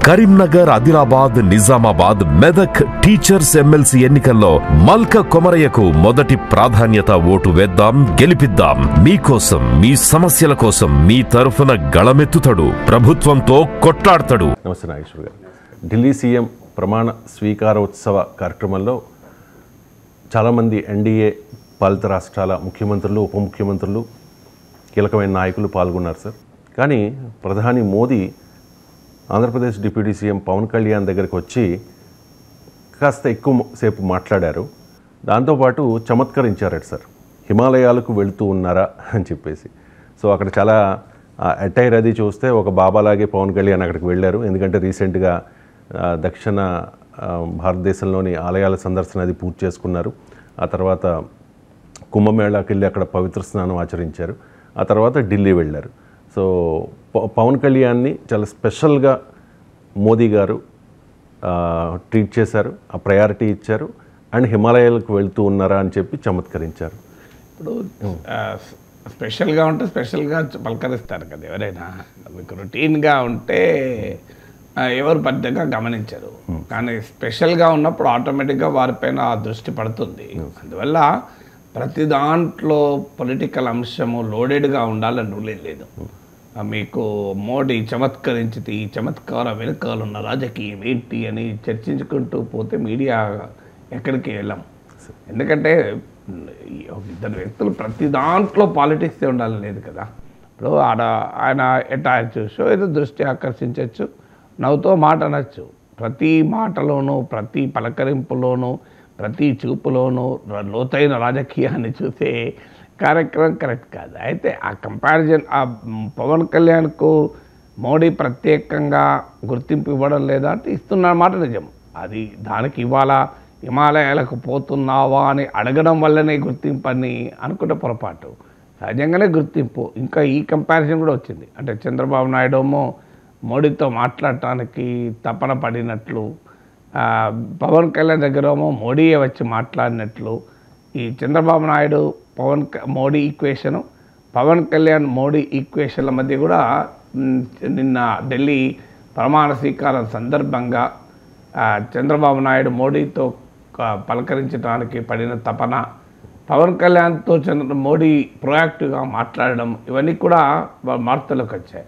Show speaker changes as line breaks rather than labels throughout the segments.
Karimnagar, Adilabad, Nizamabad, Medak teachers MLC ఎన్నికల్లో మల్క కొమరయ్యకు మొదటి ప్రాధాన్యత ఓటు వేద్దాం, గెలిపిద్దాం. మీకోసం, మీ సమస్యల కోసం మీ తరఫున గళమెత్తుతాడు, ప్రభుత్వంతో కొట్లాడతాడు.
నమస్తే నాగేశ్వర్ గారు. ఢిల్లీ సీఎం ప్రమాణ స్వీకారోత్సవ కార్యక్రమంలో చాలామంది ఎన్డీఏ పాలిత రాష్ట్రాల ముఖ్యమంత్రులు, ఉప ముఖ్యమంత్రులు, కీలకమైన నాయకులు పాల్గొన్నారు సార్. కానీ ప్రధాని మోదీ ఆంధ్రప్రదేశ్ డిప్యూటీ సీఎం పవన్ కళ్యాణ్ దగ్గరికి వచ్చి కాస్త ఎక్కువ సేపు మాట్లాడారు. దాంతోపాటు చమత్కరించారట సార్, హిమాలయాలకు వెళుతూ ఉన్నారా అని చెప్పేసి. సో అక్కడ చాలా అటైర్ అది చూస్తే ఒక బాబాలాగే పవన్ కళ్యాణ్ అక్కడికి వెళ్ళారు. ఎందుకంటే రీసెంట్గా దక్షిణ భారతదేశంలోని ఆలయాల సందర్శన అది పూర్తి చేసుకున్నారు. ఆ తర్వాత కుంభమేళాకి వెళ్ళి అక్కడ పవిత్ర స్నానం ఆచరించారు. ఆ తర్వాత ఢిల్లీ వెళ్ళారు. సో పవన్ కళ్యాణ్ని చాలా స్పెషల్గా మోదీ గారు ట్రీట్ చేశారు, ఆ ప్రయారిటీ ఇచ్చారు. అండ్ హిమాలయాలకు వెళ్తూ ఉన్నారా అని చెప్పి చమత్కరించారు.
ఇప్పుడు స్పెషల్గా ఉంటే స్పెషల్గా పలకరిస్తారు కదా ఎవరైనా. మీకు రొటీన్గా ఉంటే ఎవరు పెద్దగా గమనించరు. కానీ స్పెషల్గా ఉన్నప్పుడు ఆటోమేటిక్గా వారిపైన దృష్టి పడుతుంది. అందువల్ల ప్రతి దాంట్లో పొలిటికల్ అంశము లోడెడ్గా ఉండాలని రూల్ లేదు. మీకు మోడీ చమత్కరించితే ఈ చమత్కారం వెనుకాల ఉన్న రాజకీయం ఏంటి అని చర్చించుకుంటూ పోతే మీడియా ఎక్కడికి వెళ్ళాం. ఎందుకంటే ఇద్దరు వ్యక్తులు ప్రతి దాంట్లో పాలిటిక్స్ ఉండాలని లేదు కదా. ఇప్పుడు ఆయన ఎటైర్ చూసో ఏదో దృష్టి ఆకర్షించవచ్చు, నవ్వుతో మాట అనొచ్చు. ప్రతి మాటలోనూ, ప్రతి పలకరింపులోనూ, ప్రతి చూపులోనూ లోతైన రాజకీయాన్ని చూసే కార్యక్రమం కరెక్ట్ కాదు. అయితే ఆ కంపారిజన్ ఆ పవన్ కళ్యాణ్కు మోడీ ప్రత్యేకంగా గుర్తింపు ఇవ్వడం లేదా అంటే ఇస్తున్న మాట నిజం. అది దానికి ఇవాళ హిమాలయాలకు పోతున్నావా అని అడగడం వల్లనే గుర్తింపు అని అనుకుంటే పొరపాటు. సహజంగానే గుర్తింపు. ఇంకా ఈ కంపారిజన్ కూడా వచ్చింది. అంటే చంద్రబాబు నాయుడు ఏమో మోడీతో మాట్లాడటానికి తపన పడినట్లు, పవన్ కళ్యాణ్ దగ్గరేమో మోడీయే వచ్చి మాట్లాడినట్లు. ఈ చంద్రబాబు నాయుడు మోడీ ఈక్వేషను, పవన్ కళ్యాణ్ మోడీ ఈక్వేషన్ల మధ్య కూడా నిన్న ఢిల్లీ ప్రమాణ స్వీకారం సందర్భంగా చంద్రబాబు నాయుడు మోడీతో పలకరించడానికి పడిన తపన, పవన్ కళ్యాణ్తో మోడీ ప్రొయాక్టివ్గా మాట్లాడడం, ఇవన్నీ కూడా వార్తలకు వచ్చాయి.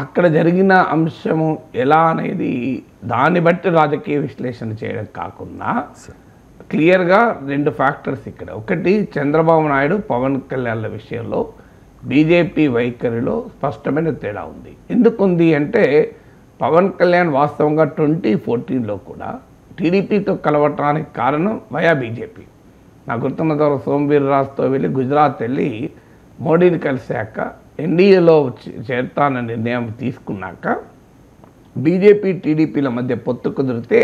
అక్కడ జరిగిన అంశము ఎలా అనేది దాన్ని బట్టి రాజకీయ విశ్లేషణ చేయడం కాకుండా క్లియర్గా రెండు ఫ్యాక్టర్స్ ఇక్కడ. ఒకటి, చంద్రబాబు నాయుడు పవన్ కళ్యాణ్ల విషయంలో బీజేపీ వైఖరిలో స్పష్టమైన తేడా ఉంది. ఎందుకుంది అంటే పవన్ కళ్యాణ్ వాస్తవంగా 2014లో కూడా టీడీపీతో కలవటానికి కారణం వయా బీజేపీ. నాకు గుర్తున్న ద్వారా సోమవీర్రాజుతో వెళ్ళి గుజరాత్ వెళ్ళి మోడీని కలిశాక ఎన్డీఏలో చేరతానని నిర్ణయం తీసుకున్నాక బీజేపీ టీడీపీల మధ్య పొత్తు కుదిరితే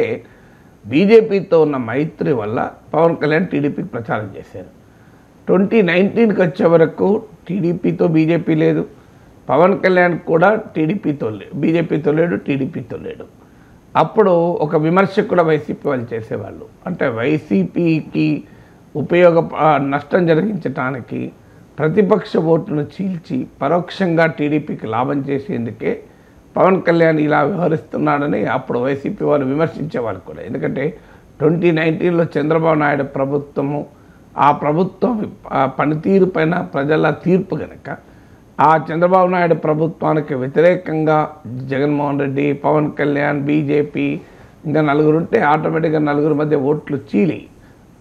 బీజేపీతో ఉన్న మైత్రి వల్ల పవన్ కళ్యాణ్ టీడీపీకి ప్రచారం చేశారు. 2019కి వచ్చే వరకు టీడీపీతో బీజేపీ లేదు, పవన్ కళ్యాణ్ కూడా బీజేపీతో లేడు, టీడీపీతో లేడు. అప్పుడు ఒక విమర్శ కూడా వైసీపీ వాళ్ళు చేసేవాళ్ళు. అంటే వైసీపీకి నష్టం జరిగించడానికి ప్రతిపక్ష ఓటును చీల్చి పరోక్షంగా టీడీపీకి లాభం చేసేందుకే పవన్ కళ్యాణ్ ఇలా వ్యవహరిస్తున్నాడని అప్పుడు వైసీపీ వారు విమర్శించేవారు కూడా. ఎందుకంటే 2019లో చంద్రబాబు నాయుడు ప్రభుత్వము, ఆ ప్రభుత్వం పనితీరు పైన ప్రజల తీర్పు కనుక ఆ చంద్రబాబు నాయుడు ప్రభుత్వానికి వ్యతిరేకంగా జగన్మోహన్ రెడ్డి, పవన్ కళ్యాణ్, బీజేపీ ఇంకా నలుగురు ఉంటే ఆటోమేటిక్గా నలుగురు మధ్య ఓట్లు చీలి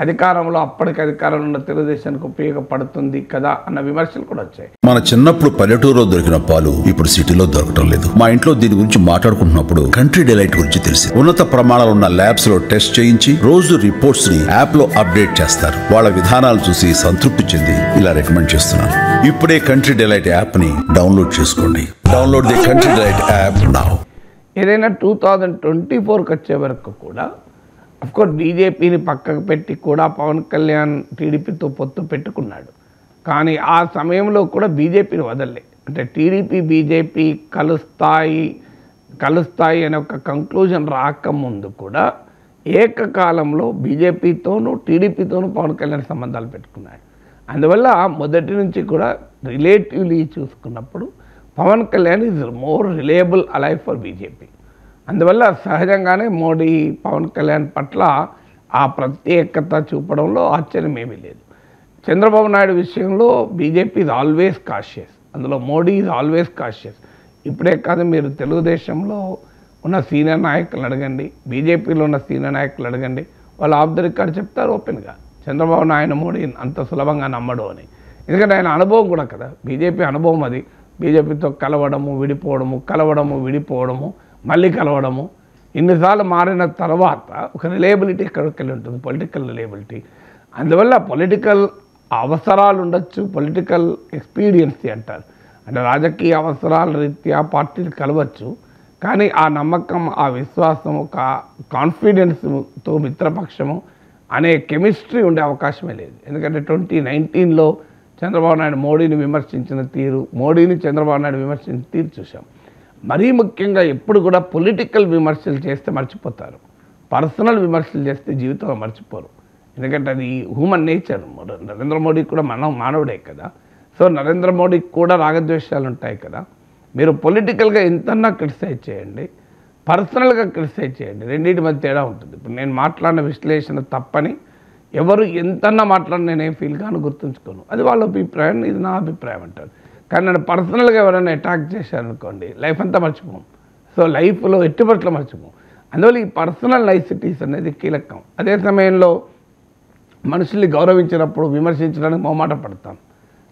అప్పటికి అధికారంలో ఉన్న తెలుగుదేశానికి ఉపయోగపడుతుంది కదా అన్న విమర్శలు కూడా వచ్చాయి.
మన చిన్నప్పుడు పల్లెటూరులో దొరికిన పాలు ఇప్పుడు సిటీలో దొరకడం లేదు. మా ఇంట్లో దీని గురించి మాట్లాడుకుంటున్నప్పుడు కంట్రీ డిలైట్ గురించి తెలిసి ఉన్నత ప్రమాణాలు ఉన్న ల్యాబ్స్ లో టెస్ట్ చేయించి రోజు రిపోర్ట్స్ ని యాప్ లో అప్డేట్ చేస్తారు. వాళ్ళ విధానాలు చూసి సంతృప్తి చెంది ఇలా రికమెండ్ చేస్తున్నాను. ఇప్పుడే కంట్రీ డిలైట్ యాప్ ని డౌన్లోడ్ చేసుకోండి. Download the country delight app now.
ఏదైనా 2024కి వచ్చే వరకు కూడా అఫ్కోర్స్ బీజేపీని పక్కకు పెట్టి కూడా పవన్ కళ్యాణ్ టీడీపీతో పొత్తు పెట్టుకున్నాడు. కానీ ఆ సమయంలో కూడా బీజేపీని వదలలే. అంటే టీడీపీ బీజేపీ కలుస్తాయి అనే ఒక కంక్లూజన్ రాకముందు కూడా ఏకకాలంలో బీజేపీతోనూ టీడీపీతోనూ పవన్ కళ్యాణ్ సంబంధాలు పెట్టుకున్నాడు. అందువల్ల మొదటి నుంచి కూడా రిలేటివ్లీ చూసుకున్నప్పుడు Pawan Kalyan is more reliable ally for BJP. అందువల్ల సహజంగానే మోడీ పవన్ కళ్యాణ్ పట్ల ఆ ప్రత్యేకత చూపడంలో ఆశ్చర్యం ఏమీ లేదు. చంద్రబాబు నాయుడు విషయంలో బీజేపీ ఈజ్ ఆల్వేస్ కాషియస్, అందులో మోడీ ఈజ్ ఆల్వేస్ కాషియస్. ఇప్పుడే కాదు, మీరు తెలుగుదేశంలో ఉన్న సీనియర్ నాయకులు అడగండి, బీజేపీలో ఉన్న సీనియర్ నాయకులు అడగండి, వాళ్ళు ఆఫ్ ద రికార్డ్ చెప్తారు ఓపెన్గా చంద్రబాబు నాయుడు మోడీ అంత సులభంగా నమ్మడు అని. ఎందుకంటే ఆయన అనుభవం కూడా కదా, బీజేపీ అనుభవం అది. బీజేపీతో కలవడము విడిపోవడము, కలవడము విడిపోవడము, మళ్ళీ కలవడము, ఇన్నిసార్లు మారిన తర్వాత ఒక రిలయబిలిటీ ఎక్కడికి వెళ్ళి ఉంటుంది, పొలిటికల్ రిలయబిలిటీ. అందువల్ల పొలిటికల్ అవసరాలు ఉండొచ్చు, పొలిటికల్ ఎక్స్పీరియన్సీ అంటారు, అంటే రాజకీయ అవసరాల రీత్యా పార్టీలు కలవచ్చు, కానీ ఆ నమ్మకం, ఆ విశ్వాసం, ఒక కాన్ఫిడెన్స్తో మిత్రపక్షము అనే కెమిస్ట్రీ ఉండే అవకాశమే లేదు. ఎందుకంటే 2019లో చంద్రబాబు నాయుడు మోడీని విమర్శించిన తీరు, మోడీని చంద్రబాబు నాయుడు విమర్శించిన తీరు చూసాం. మరీ ముఖ్యంగా ఎప్పుడు కూడా పొలిటికల్ విమర్శలు చేస్తే మర్చిపోతారు, పర్సనల్ విమర్శలు చేస్తే జీవితంలో మర్చిపోరు. ఎందుకంటే అది హ్యూమన్ నేచర్. నరేంద్ర మోడీ కూడా మానవుడే కదా. సో నరేంద్ర మోడీకి కూడా రాగద్వేషాలు ఉంటాయి కదా. మీరు పొలిటికల్గా ఎంతన్నా క్రిటిసైజ్ చేయండి, పర్సనల్గా క్రిటిసైజ్ చేయండి, రెండింటి మధ్య తేడా ఉంటుంది. ఇప్పుడు నేను మాట్లాడిన విశ్లేషణ తప్పని ఎవరు ఎంతన్నా మాట్లాడిన నేనేం ఫీల్ కాను, గుర్తుంచుకోను, అది వాళ్ళ అభిప్రాయం, ఇది నా అభిప్రాయం అంటారు. కానీ నన్ను పర్సనల్గా ఎవరైనా అటాక్ చేశారనుకోండి, లైఫ్ అంతా మర్చిపోం. సో లైఫ్లో ఎట్టుబట్ల మర్చిపోం. అందువల్ల ఈ పర్సనల్ నైసిటీస్ అనేది కీలకం. అదే సమయంలో మనుషుల్ని గౌరవించినప్పుడు విమర్శించడానికి మొహమాట పడతాం.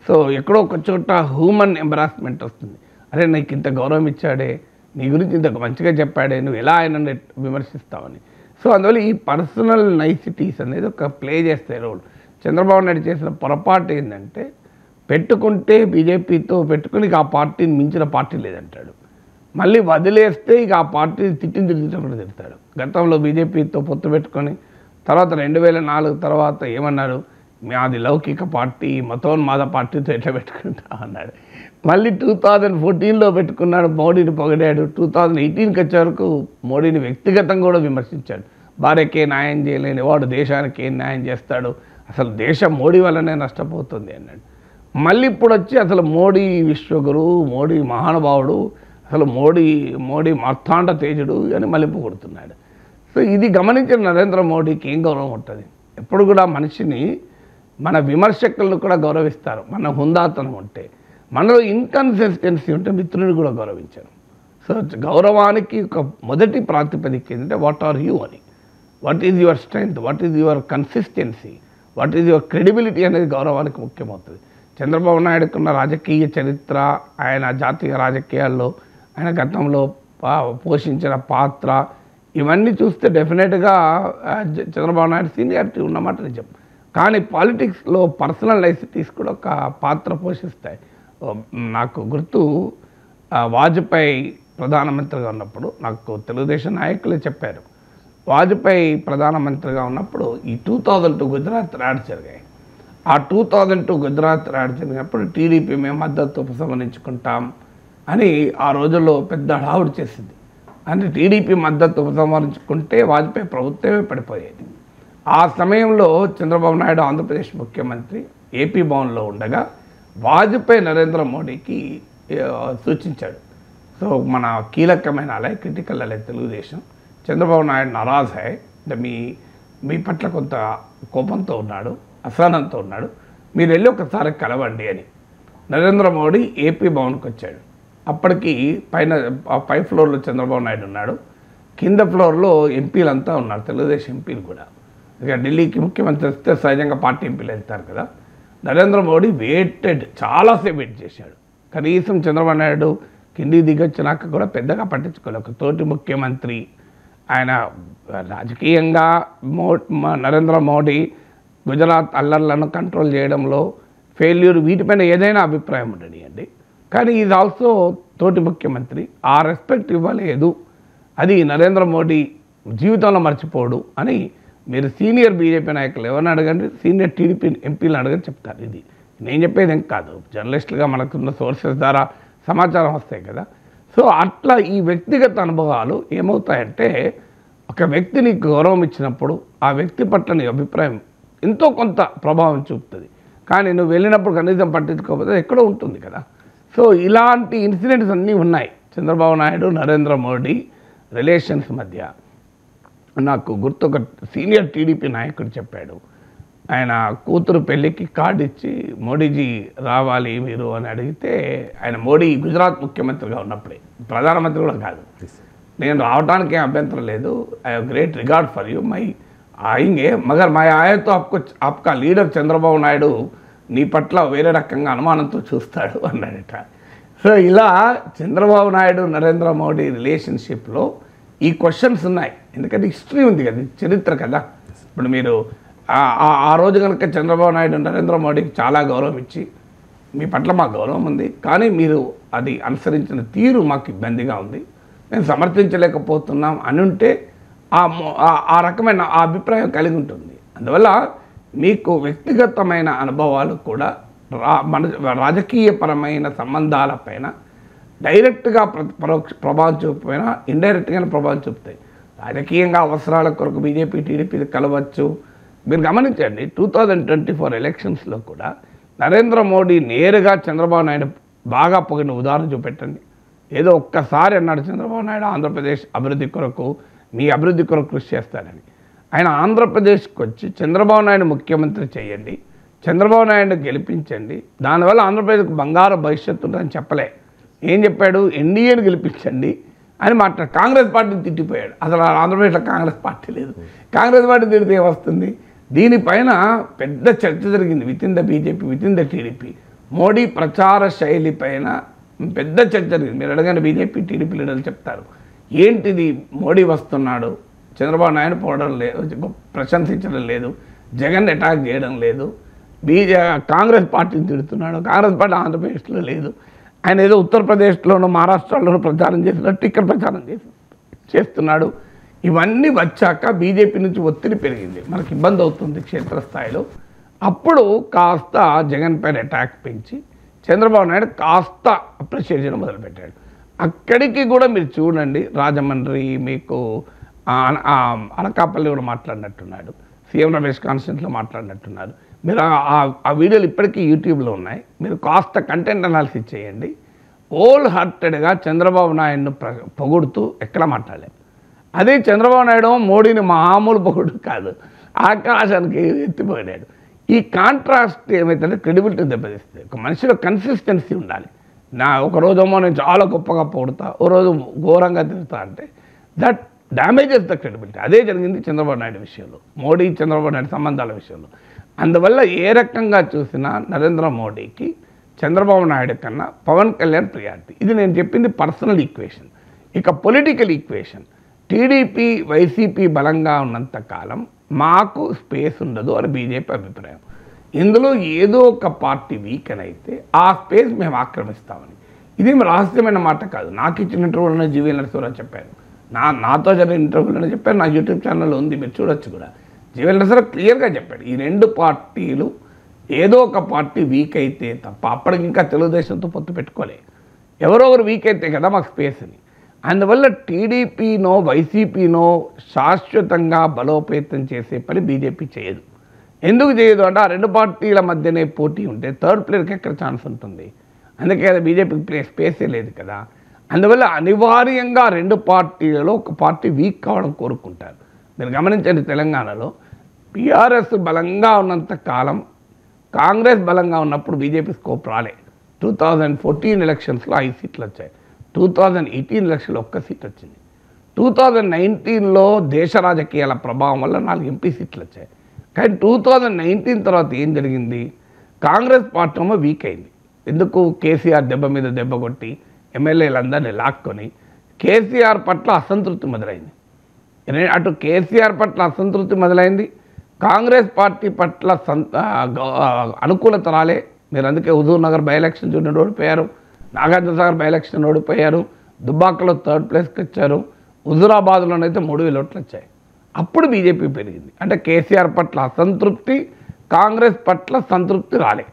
సో ఎక్కడో ఒక చోట హ్యూమన్ ఎంబరాస్మెంట్ వస్తుంది. అరే నీకు ఇంత గౌరవం ఇచ్చాడే, నీ గురించి ఇంత మంచిగా చెప్పాడే, నువ్వు ఎలా ఆయన విమర్శిస్తావని. సో అందువల్ల ఈ పర్సనల్ నైసిటీస్ అనేది ఒక ప్లే చేస్తాయి రోల్. చంద్రబాబు నాయుడు చేసిన పొరపాటు ఏంటంటే, పెట్టుకుంటే బీజేపీతో పెట్టుకుని ఇక ఆ పార్టీని మించిన పార్టీ లేదంటాడు, మళ్ళీ వదిలేస్తే ఇక ఆ పార్టీని తిట్టినప్పుడు తిడతాడు. గతంలో బీజేపీతో పొత్తు పెట్టుకొని తర్వాత 2004 తర్వాత ఏమన్నాడు, మాది లౌకిక పార్టీ, మతోన్మాద పార్టీతో ఎట్లా పెట్టుకుంటా అన్నాడు. మళ్ళీ 2014లో పెట్టుకున్నాడు, మోడీని పొగిడాడు. 2018కి వచ్చే వరకు మోడీని వ్యక్తిగతంగా కూడా విమర్శించాడు. భార్యకే న్యాయం చేయలేని వాడు దేశానికి ఏం న్యాయం చేస్తాడు, అసలు దేశం మోడీ వల్లనే నష్టపోతుంది అన్నాడు. మళ్ళీ ఇప్పుడు వచ్చి అసలు మోడీ విశ్వగురు, మోడీ మహానుభావుడు, అసలు మోడీ మార్తాండ తేజుడు అని మలింపు కొడుతున్నాడు. సో ఇది గమనించిన నరేంద్ర మోడీకి ఏం గౌరవం ఉంటుంది? ఎప్పుడు కూడా మనిషిని, మన విమర్శకులను కూడా గౌరవిస్తారు, మన హుందాతనం ఉంటే. మనలో ఇన్కన్సిస్టెన్సీ ఉంటే మిత్రుని కూడా గౌరవించారు. సో గౌరవానికి ఒక మొదటి ప్రాతిపదిక ఏంటంటే వాట్ ఆర్ యూ అని, what is your strength, what is your consistency, what is your credibility అనేది గౌరవానికి ముఖ్యమవుతుంది. చంద్రబాబు నాయుడుకున్న రాజకీయ చరిత్ర, ఆయన జాతీయ రాజకీయాల్లో ఆయన గతంలో పోషించిన పాత్ర, ఇవన్నీ చూస్తే డెఫినెట్గా చంద్రబాబు నాయుడు సీనియారిటీ ఉన్నమాట నిజం. కానీ పాలిటిక్స్లో పర్సనల్ నైసిటీస్ కూడా ఒక పాత్ర పోషిస్తాయి. నాకు గుర్తు, వాజ్పేయి ప్రధానమంత్రిగా ఉన్నప్పుడు నాకు తెలుగుదేశం నాయకులే చెప్పారు, వాజ్పేయి ప్రధానమంత్రిగా ఉన్నప్పుడు ఈ 2002 గుజరాత్ ర్యాడ్ జరిగాయి. ఆ 2002 గుజరాత్ ర్యాడ్ జరిగినప్పుడు టీడీపీ మేము మద్దతు ఉపసంహరించుకుంటాం అని ఆ రోజుల్లో పెద్ద హడావుడి చేసింది. అంటే టీడీపీ మద్దతు ఉపసంహరించుకుంటే వాజ్పేయి ప్రభుత్వమే పడిపోయేది. ఆ సమయంలో చంద్రబాబు నాయుడు ఆంధ్రప్రదేశ్ ముఖ్యమంత్రి ఏపీ భవన్లో ఉండగా వాజ్పేయి నరేంద్ర మోడీకి సూచించాడు. సో మన కీలకమైన అలై, క్రిటికల్ అలై తెలుగుదేశం, చంద్రబాబు నాయుడు నారాజ్ హై, అంటే మీ పట్ల కొంత కోపంతో ఉన్నాడు, అసహనంతో ఉన్నాడు, మీరు వెళ్ళి ఒకసారి కలవండి అని. నరేంద్ర మోడీ ఏపీ భవన్కి వచ్చాడు. అప్పటికి పై ఫ్లోర్లో చంద్రబాబు నాయుడు ఉన్నాడు, కింద ఫ్లోర్లో ఎంపీలంతా ఉన్నారు, తెలుగుదేశం ఎంపీలు కూడా. ఇక ఢిల్లీకి ముఖ్యమంత్రి వస్తే సహజంగా పార్టీ ఎంపీలు వెళ్తారు కదా. నరేంద్ర మోడీ చాలాసేపు వెయిట్ చేశాడు. కనీసం చంద్రబాబు నాయుడు కిందికి దిగొచ్చినాక కూడా పెద్దగా పట్టించుకోలేదు. ఒక తోటి ముఖ్యమంత్రి, ఆయన రాజకీయంగా నరేంద్ర మోడీ గుజరాత్ అల్లర్లను కంట్రోల్ చేయడంలో ఫెయిల్యూర్, వీటిపైన ఏదైనా అభిప్రాయం ఉండనియండి, కానీ ఇది ఆల్సో తోటి ముఖ్యమంత్రి, ఆ రెస్పెక్ట్ ఇవ్వలేదు. అది నరేంద్ర మోడీ జీవితంలో మర్చిపోడు అని మీరు సీనియర్ బీజేపీ నాయకులు ఎవరిని అడగండి, సీనియర్ టీడీపీ ఎంపీలు అడగని చెప్తారు. ఇది నేను చెప్పేది ఏం కాదు, జర్నలిస్టులుగా మనకున్న సోర్సెస్ ద్వారా సమాచారం వస్తాయి కదా. సో అట్లా ఈ వ్యక్తిగత అనుభవాలు ఏమవుతాయంటే, ఒక వ్యక్తిని గౌరవం ఇచ్చినప్పుడు ఆ వ్యక్తి పట్ల నీ అభిప్రాయం ఎంతో కొంత ప్రభావం చూపుతుంది. కానీ నువ్వు వెళ్ళినప్పుడు కనీసం పట్టించుకోకపోతే ఎక్కడో ఉంటుంది కదా. సో ఇలాంటి ఇన్సిడెంట్స్ అన్నీ ఉన్నాయి. చంద్రబాబు నాయుడు, నరేంద్ర మోడీ రిలేషన్స్ మధ్య నాకు గుర్తు ఒక సీనియర్ టీడీపీ నాయకుడు చెప్పాడు. ఆయన కూతురు పెళ్ళికి కార్డు ఇచ్చి మోడీజీ రావాలి మీరు అని అడిగితే, ఆయన మోడీ గుజరాత్ ముఖ్యమంత్రిగా ఉన్నప్పుడే, ప్రధానమంత్రి కూడా కాదు, నేను రావడానికి ఏం అభ్యంతరం లేదు, I have great regard for you, మై ఆయింగే మగర్ మై ఆయతో ఆప్కా లీడర్ చంద్రబాబు నాయుడు నీ పట్ల వేరే రకంగా అనుమానంతో చూస్తాడు అన్నాడట. సో ఇలా చంద్రబాబు నాయుడు నరేంద్ర మోడీ రిలేషన్షిప్లో ఈ క్వశ్చన్స్ ఉన్నాయి. ఎందుకంటే హిస్టరీ ఉంది కదా, చరిత్ర కదా. ఇప్పుడు మీరు ఆ రోజు కనుక చంద్రబాబు నాయుడు నరేంద్ర మోడీకి చాలా గౌరవం ఇచ్చి, మీ పట్ల మాకు గౌరవం ఉంది కానీ మీరు అది అనుసరించిన తీరు మాకు ఇబ్బందిగా ఉంది, మేము సమర్థించలేకపోతున్నాం అని ఉంటే ఆ రకమైన ఆ అభిప్రాయం కలిగి ఉంటుంది. అందువల్ల మీకు వ్యక్తిగతమైన అనుభవాలు కూడా రాజకీయపరమైన సంబంధాలపైన డైరెక్ట్గా ప్రభావం చూపిపోయినా ఇండైరెక్ట్గానే ప్రభావం చూపుతాయి. రాజకీయంగా అవసరాల కొరకు బీజేపీ టీడీపీ కలవచ్చు. మీరు గమనించండి, 2024 ఎలక్షన్స్లో కూడా నరేంద్ర మోడీ నేరుగా చంద్రబాబు నాయుడు బాగా పొగిన ఉదాహరణ చూపెట్టండి. ఏదో ఒక్కసారి అన్నాడు చంద్రబాబు నాయుడు ఆంధ్రప్రదేశ్ అభివృద్ధి కొరకు, మీ అభివృద్ధి కొరకు కృషి చేస్తానని. ఆయన ఆంధ్రప్రదేశ్కి వచ్చి చంద్రబాబు నాయుడు ముఖ్యమంత్రి చేయండి, చంద్రబాబు నాయుడు గెలిపించండి, దానివల్ల ఆంధ్రప్రదేశ్కి బంగారు భవిష్యత్తు ఉంటుందని చెప్పలే. ఏం చెప్పాడు? ఎన్డీఏని గెలిపించండి అని మాట్లాడు. కాంగ్రెస్ పార్టీని తిట్టిపోయాడు. అసలు ఆంధ్రప్రదేశ్లో కాంగ్రెస్ పార్టీ లేదు, కాంగ్రెస్ పార్టీ తిడితే ఏమొస్తుంది? దీనిపైన పెద్ద చర్చ జరిగింది within the BJP, within the TDP. Modi ప్రచార శైలి పైన పెద్ద చర్చ జరిగింది. మీరు అడగని బీజేపీ టీడీపీ లీడర్లు చెప్తారు, ఏంటిది మోడీ వస్తున్నాడు, చంద్రబాబు నాయుడు పోవడం లేదు, ప్రశంసించడం లేదు, జగన్ అటాక్ చేయడం లేదు, కాంగ్రెస్ పార్టీని తిడుతున్నాడు, కాంగ్రెస్ పార్టీ ఆంధ్రప్రదేశ్లో లేదు, ఆయన ఏదో ఉత్తరప్రదేశ్లోనూ మహారాష్ట్రలోనూ ప్రచారం చేసినట్టు ఇక్కడ ప్రచారం చేస్తున్నాడు. ఇవన్నీ వచ్చాక బీజేపీ నుంచి ఒత్తిడి పెరిగింది, మనకి ఇబ్బంది అవుతుంది క్షేత్రస్థాయిలో. అప్పుడు కాస్త జగన్ పైన అటాక్ పెంచి చంద్రబాబు నాయుడు కాస్త అప్రిషియేట్ చేయడం మొదలుపెట్టాడు. అక్కడికి కూడా మీరు చూడండి, రాజమండ్రి మీకు అనకాపల్లి కూడా మాట్లాడినట్టున్నాడు, సీఎం రమేష్ కాన్స్టిట్యూన్సీలో మాట్లాడినట్టున్నారు. మీరు ఆ వీడియోలు ఇప్పటికీ యూట్యూబ్లో ఉన్నాయి, మీరు కాస్త కంటెంట్ అనాలిసిస్ చేయండి. హోల్ హార్టెడ్గా చంద్రబాబు నాయుడును పొగుడుతూ ఎక్కడ మాట్లాడలేదు. అదే చంద్రబాబు నాయుడు మోడీని మామూలు పొగుడు కాదు, ఆకాశానికి ఎత్తిపోయాడు. ఈ కాంట్రాస్ట్ ఏమైతే క్రెడిబిలిటీ దెబ్బతీస్తుంది. ఒక మనిషిలో కన్సిస్టెన్సీ ఉండాలి. ఒకరోజేమో నేను చాలా గొప్పగా పొగుడుతా, ఓ రోజు ఘోరంగా తిరుగుతా అంటే దట్ డ్యామేజెస్ ద క్రెడిబిలిటీ. అదే జరిగింది చంద్రబాబు నాయుడు విషయంలో, మోడీ చంద్రబాబు నాయుడు సంబంధాల విషయంలో. అందువల్ల ఏ రకంగా చూసినా నరేంద్ర మోడీకి చంద్రబాబు నాయుడు కన్నా పవన్ కళ్యాణ్ ప్రియారిటీ. ఇది నేను చెప్పింది పర్సనల్ ఈక్వేషన్. ఇక పొలిటికల్ ఈక్వేషన్, టీడీపీ వైసీపీ బలంగా ఉన్నంత కాలం మాకు స్పేస్ ఉండదు అని బీజేపీ అభిప్రాయం. ఇందులో ఏదో ఒక పార్టీ వీక్ అని అయితే ఆ స్పేస్ మేము ఆక్రమిస్తామని. ఇదేం రహస్యమైన మాట కాదు, నాకు ఇచ్చిన ఇంటర్వ్యూలోనే జీవీ నరసింహరావు చెప్పారు, నాతో జరిగిన ఇంటర్వ్యూలోనే చెప్పారు, నా యూట్యూబ్ ఛానల్లో ఉంది, మీరు చూడొచ్చు కూడా. జీవీ నరసింహరావు క్లియర్గా చెప్పాడు, ఈ రెండు పార్టీలు ఏదో ఒక పార్టీ వీక్ అయితే తప్ప, అప్పటికి ఇంకా తెలుగుదేశంతో పొత్తు పెట్టుకోలే, ఎవరో ఒకరు వీక్ అయితే కదా మాకు స్పేస్ అని. అందువల్ల టీడీపీనో వైసీపీనో శాశ్వతంగా బలోపేతం చేసే పని బీజేపీ చేయదు. ఎందుకు చేయదు అంటే, ఆ రెండు పార్టీల మధ్యనే పోటీ ఉంటే థర్డ్ ప్లేయర్కి ఎక్కడ ఛాన్స్ ఉంటుంది? అందుకే కదా బీజేపీకి స్పేసే లేదు కదా. అందువల్ల అనివార్యంగా రెండు పార్టీలలో ఒక పార్టీ వీక్ కావడం కోరుకుంటారు. మీరు గమనించండి, తెలంగాణలో బీఆర్ఎస్ బలంగా ఉన్నంత కాలం, కాంగ్రెస్ బలంగా ఉన్నప్పుడు బీజేపీ స్కోప్ రాలే. 2014 ఎలక్షన్స్లో 5 సీట్లు వచ్చాయి, 2018 ఎలక్షన్లో 1 సీట్ వచ్చింది, 2019లో దేశ రాజకీయాల ప్రభావం వల్ల 4 ఎంపీ సీట్లు వచ్చాయి. కానీ 2019 తర్వాత ఏం జరిగింది? కాంగ్రెస్ పార్టీ ఏమో వీక్ అయింది. ఎందుకు? కేసీఆర్ దెబ్బ మీద దెబ్బ కొట్టి ఎమ్మెల్యేలందరినీ లాక్కొని కేసీఆర్ పట్ల అసంతృప్తి మొదలైంది. అటు కేసీఆర్ పట్ల అసంతృప్తి మొదలైంది, కాంగ్రెస్ పార్టీ పట్ల అనుకూలత రాలే. మీరు అందుకే హుజూర్ నగర్ బై ఎలక్షన్ చూడండి, ఓడిపోయారు, నాగార్జున సాగర్ బై ఎలక్షన్ ఓడిపోయారు, దుబ్బాకలో 3rd ప్లేస్కి వచ్చారు, హుజూరాబాద్లోనైతే 3000 ఓట్లు వచ్చాయి. అప్పుడు బీజేపీ పెరిగింది. అంటే కేసీఆర్ పట్ల అసంతృప్తి, కాంగ్రెస్ పట్ల సంతృప్తి రాలే.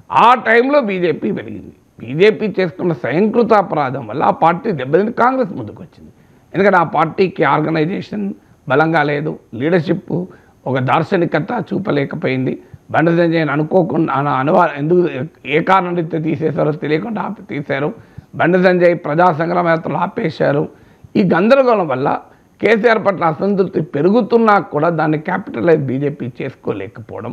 ఆ టైంలో బీజేపీ పెరిగింది. బీజేపీ చేసుకున్న స్వయంకృత అపరాధం వల్ల ఆ పార్టీ దెబ్బతిని కాంగ్రెస్ ముందుకు వచ్చింది. ఎందుకంటే ఆ పార్టీకి ఆర్గనైజేషన్ బలంగా లేదు, లీడర్షిప్ ఒక దార్శనికత చూపలేకపోయింది. బండి సంజయ్ అనుకోకుండా ఎందుకు ఏ కారణం రీత్యా తీసేశారో తెలియకుండా తీశారు. బండి సంజయ్ ప్రజా సంగ్రామ యాత్రలు ఆపేశారు. ఈ గందరగోళం వల్ల కేసీఆర్ పట్ల అసంతృప్తి పెరుగుతున్నా కూడా దాన్ని క్యాపిటలైజ్ బీజేపీ చేసుకోలేకపోవడం,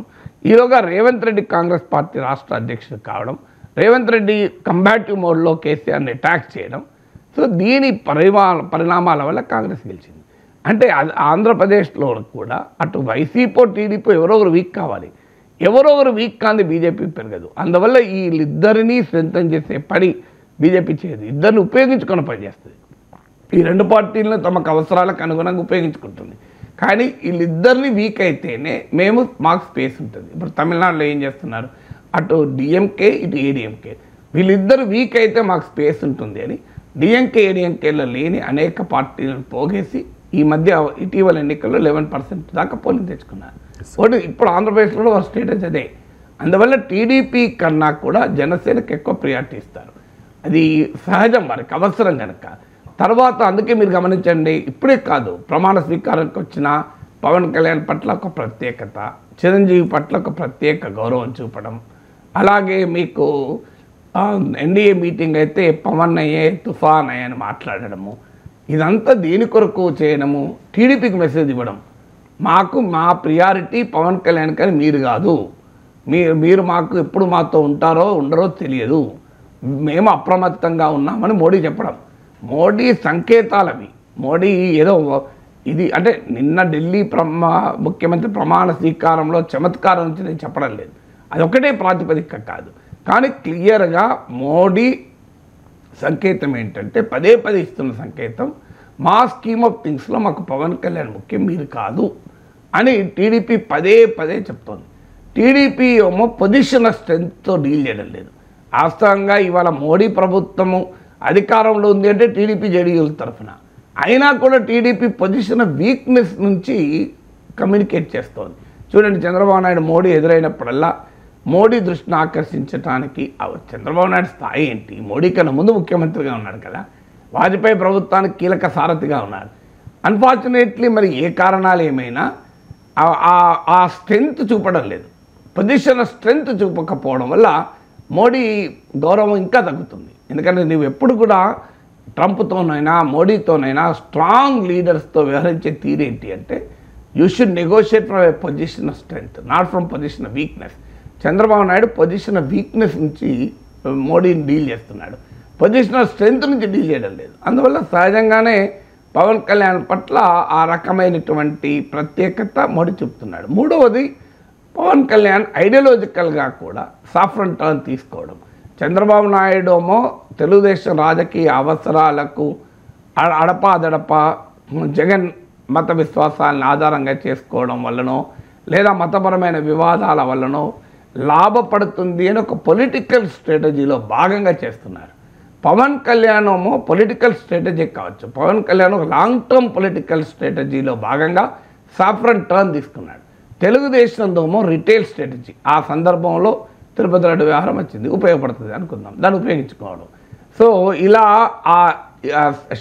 ఈలోగా రేవంత్ రెడ్డి కాంగ్రెస్ పార్టీ రాష్ట్ర అధ్యక్షుడు కావడం, రేవంత్ రెడ్డి కంబాటివ్ మోడ్లో కేసీఆర్ని అటాక్ చేయడం, సో దీని పరిణామాల వల్ల కాంగ్రెస్ గెలిచింది. అంటే ఆంధ్రప్రదేశ్లో కూడా అటు వైసీపీ టీడీపీ ఎవరో ఒకరు వీక్ కావాలి, ఎవరో ఒకరు వీక్ కాంది బీజేపీ పెరగదు. అందువల్ల వీళ్ళిద్దరినీ స్ట్రెంథన్ చేసే పని బీజేపీ చేయదు, ఇద్దరిని ఉపయోగించుకొని పనిచేస్తుంది. ఈ రెండు పార్టీలను తమకు అవసరాలకు అనుగుణంగా ఉపయోగించుకుంటుంది. కానీ వీళ్ళిద్దరిని వీక్ అయితేనే మాకు స్పేస్ ఉంటుంది. ఇప్పుడు తమిళనాడులో ఏం చేస్తున్నారు, అటు డిఎంకే ఇటు ఏడిఎంకే, వీళ్ళిద్దరు వీక్ అయితే మాకు స్పేస్ ఉంటుంది అని డిఎంకే ఏడిఎంకేలో లేని అనేక పార్టీలను పోగేసి ఈ మధ్య ఇటీవల ఎన్నికల్లో 11% దాకా పోలింగ్ తెచ్చుకున్నారు. ఒకటి ఇప్పుడు ఆంధ్రప్రదేశ్లో వారి స్టేటస్ అదే. అందువల్ల టీడీపీ కన్నా కూడా జనసేనకు ఎక్కువ ప్రియారిటీ ఇస్తారు. అది సహజం, వారికి అవసరం కనుక. తర్వాత అందుకే మీరు గమనించండి, ఇప్పుడే కాదు, ప్రమాణ స్వీకారానికి వచ్చిన పవన్ కళ్యాణ్ పట్ల ఒక ప్రత్యేకత, చిరంజీవి పట్ల ఒక ప్రత్యేక గౌరవం చూపడం, అలాగే మీకు ఎన్డీఏ మీటింగ్ అయితే పవన్ అయ్యే తుఫాన్ అయ్యే అని మాట్లాడడము, ఇదంతా దేని కొరకు చేయడము, టీడీపీకి మెసేజ్ ఇవ్వడం, మా ప్రియారిటీ పవన్ కళ్యాణ్ కానీ మీరు కాదు, మీరు మాకు ఎప్పుడు మాతో ఉంటారో ఉండరో తెలియదు, మేము అప్రమత్తంగా ఉన్నామని మోడీ చెప్పడం. మోడీ సంకేతాలవి. మోడీ ఏదో ఇది అంటే నిన్న ఢిల్లీ ముఖ్యమంత్రి ప్రమాణ స్వీకారంలో చమత్కారం నుంచి నేను చెప్పడం లేదు, అదొకటే ప్రాతిపదిక కాదు. కానీ క్లియర్గా మోడీ సంకేతం ఏంటంటే పదే ఇస్తున్న సంకేతం, మా స్కీమ్ ఆఫ్ థింగ్స్లో మాకు పవన్ కళ్యాణ్ ముఖ్యం, మీరు కాదు అని టీడీపీ పదే చెప్తోంది. టీడీపీ ఏమో పొజిషనల్ స్ట్రెంగ్త్తో డీల్ చేయడం లేదు. వాస్తవంగా ఇవాళ మోడీ ప్రభుత్వము అధికారంలో ఉంది అంటే టీడీపీ జేడీయూల తరఫున, అయినా కూడా టీడీపీ పొజిషన్ వీక్నెస్ నుంచి కమ్యూనికేట్ చేస్తోంది. చూడండి, చంద్రబాబు నాయుడు మోడీ ఎదురైనప్పుడల్లా మోడీ దృష్టిని ఆకర్షించడానికి చంద్రబాబు నాయుడు స్థాయి ఏంటి, మోడీ కన్నా ముందు ముఖ్యమంత్రిగా ఉన్నాడు కదా, వాజ్పేయి ప్రభుత్వానికి కీలక సారథిగా ఉన్నాడు. అన్ఫార్చునేట్లీ మరి ఏ కారణాలు ఏమైనా ఆ స్ట్రెంగ్త్ చూపడం లేదు, పొజిషన్ స్ట్రెంగ్త్ చూపకపోవడం వల్ల మోడీ గౌరవం ఇంకా తగ్గుతుంది. ఎందుకంటే నువ్వు ఎప్పుడు కూడా ట్రంప్తోనైనా మోడీతోనైనా స్ట్రాంగ్ లీడర్స్తో వ్యవహరించే తీరేంటి అంటే you should negotiate from A position of strength, not from position of weakness. Chandrababu Naidu position of weakness నుంచి మోడీని డీల్ చేస్తున్నాడు, పొజిషన్ ఆఫ్ స్ట్రెంగ్త్ నుంచి డీల్ చేయడం లేదు. అందువల్ల సహజంగానే పవన్ కళ్యాణ్ పట్ల ఆ రకమైనటువంటి ప్రత్యేకత మోడీ చూపుతున్నాడు. మూడవది, పవన్ కళ్యాణ్ ఐడియాలజికల్గా కూడా సాఫ్రన్ టర్న్ తీసుకోవడం. చంద్రబాబు నాయుడు ఏమో తెలుగుదేశం రాజకీయ అవసరాలకు అడపాదడపా జగన్ మత విశ్వాసాలను ఆధారంగా చేసుకోవడం వల్లనో లేదా మతపరమైన వివాదాల వల్లనో లాభపడుతుంది అని ఒక పొలిటికల్ స్ట్రాటజీలో భాగంగా చేస్తున్నారు. పవన్ కళ్యాణ్ ఏమో పొలిటికల్ స్ట్రాటజీ కావచ్చు, పవన్ కళ్యాణ్ ఒక లాంగ్ టర్మ్ పొలిటికల్ స్ట్రాటజీలో భాగంగా సాఫ్రన్ టర్న్ తీసుకున్నాడు. తెలుగుదేశంలోమో రిటైల్ స్ట్రాటజీ. ఆ సందర్భంలో తిరుపతి రెడ్డి వ్యవహారం వచ్చింది, ఉపయోగపడుతుంది అనుకుందాం, దాన్ని ఉపయోగించుకోవడం. సో ఇలా ఆ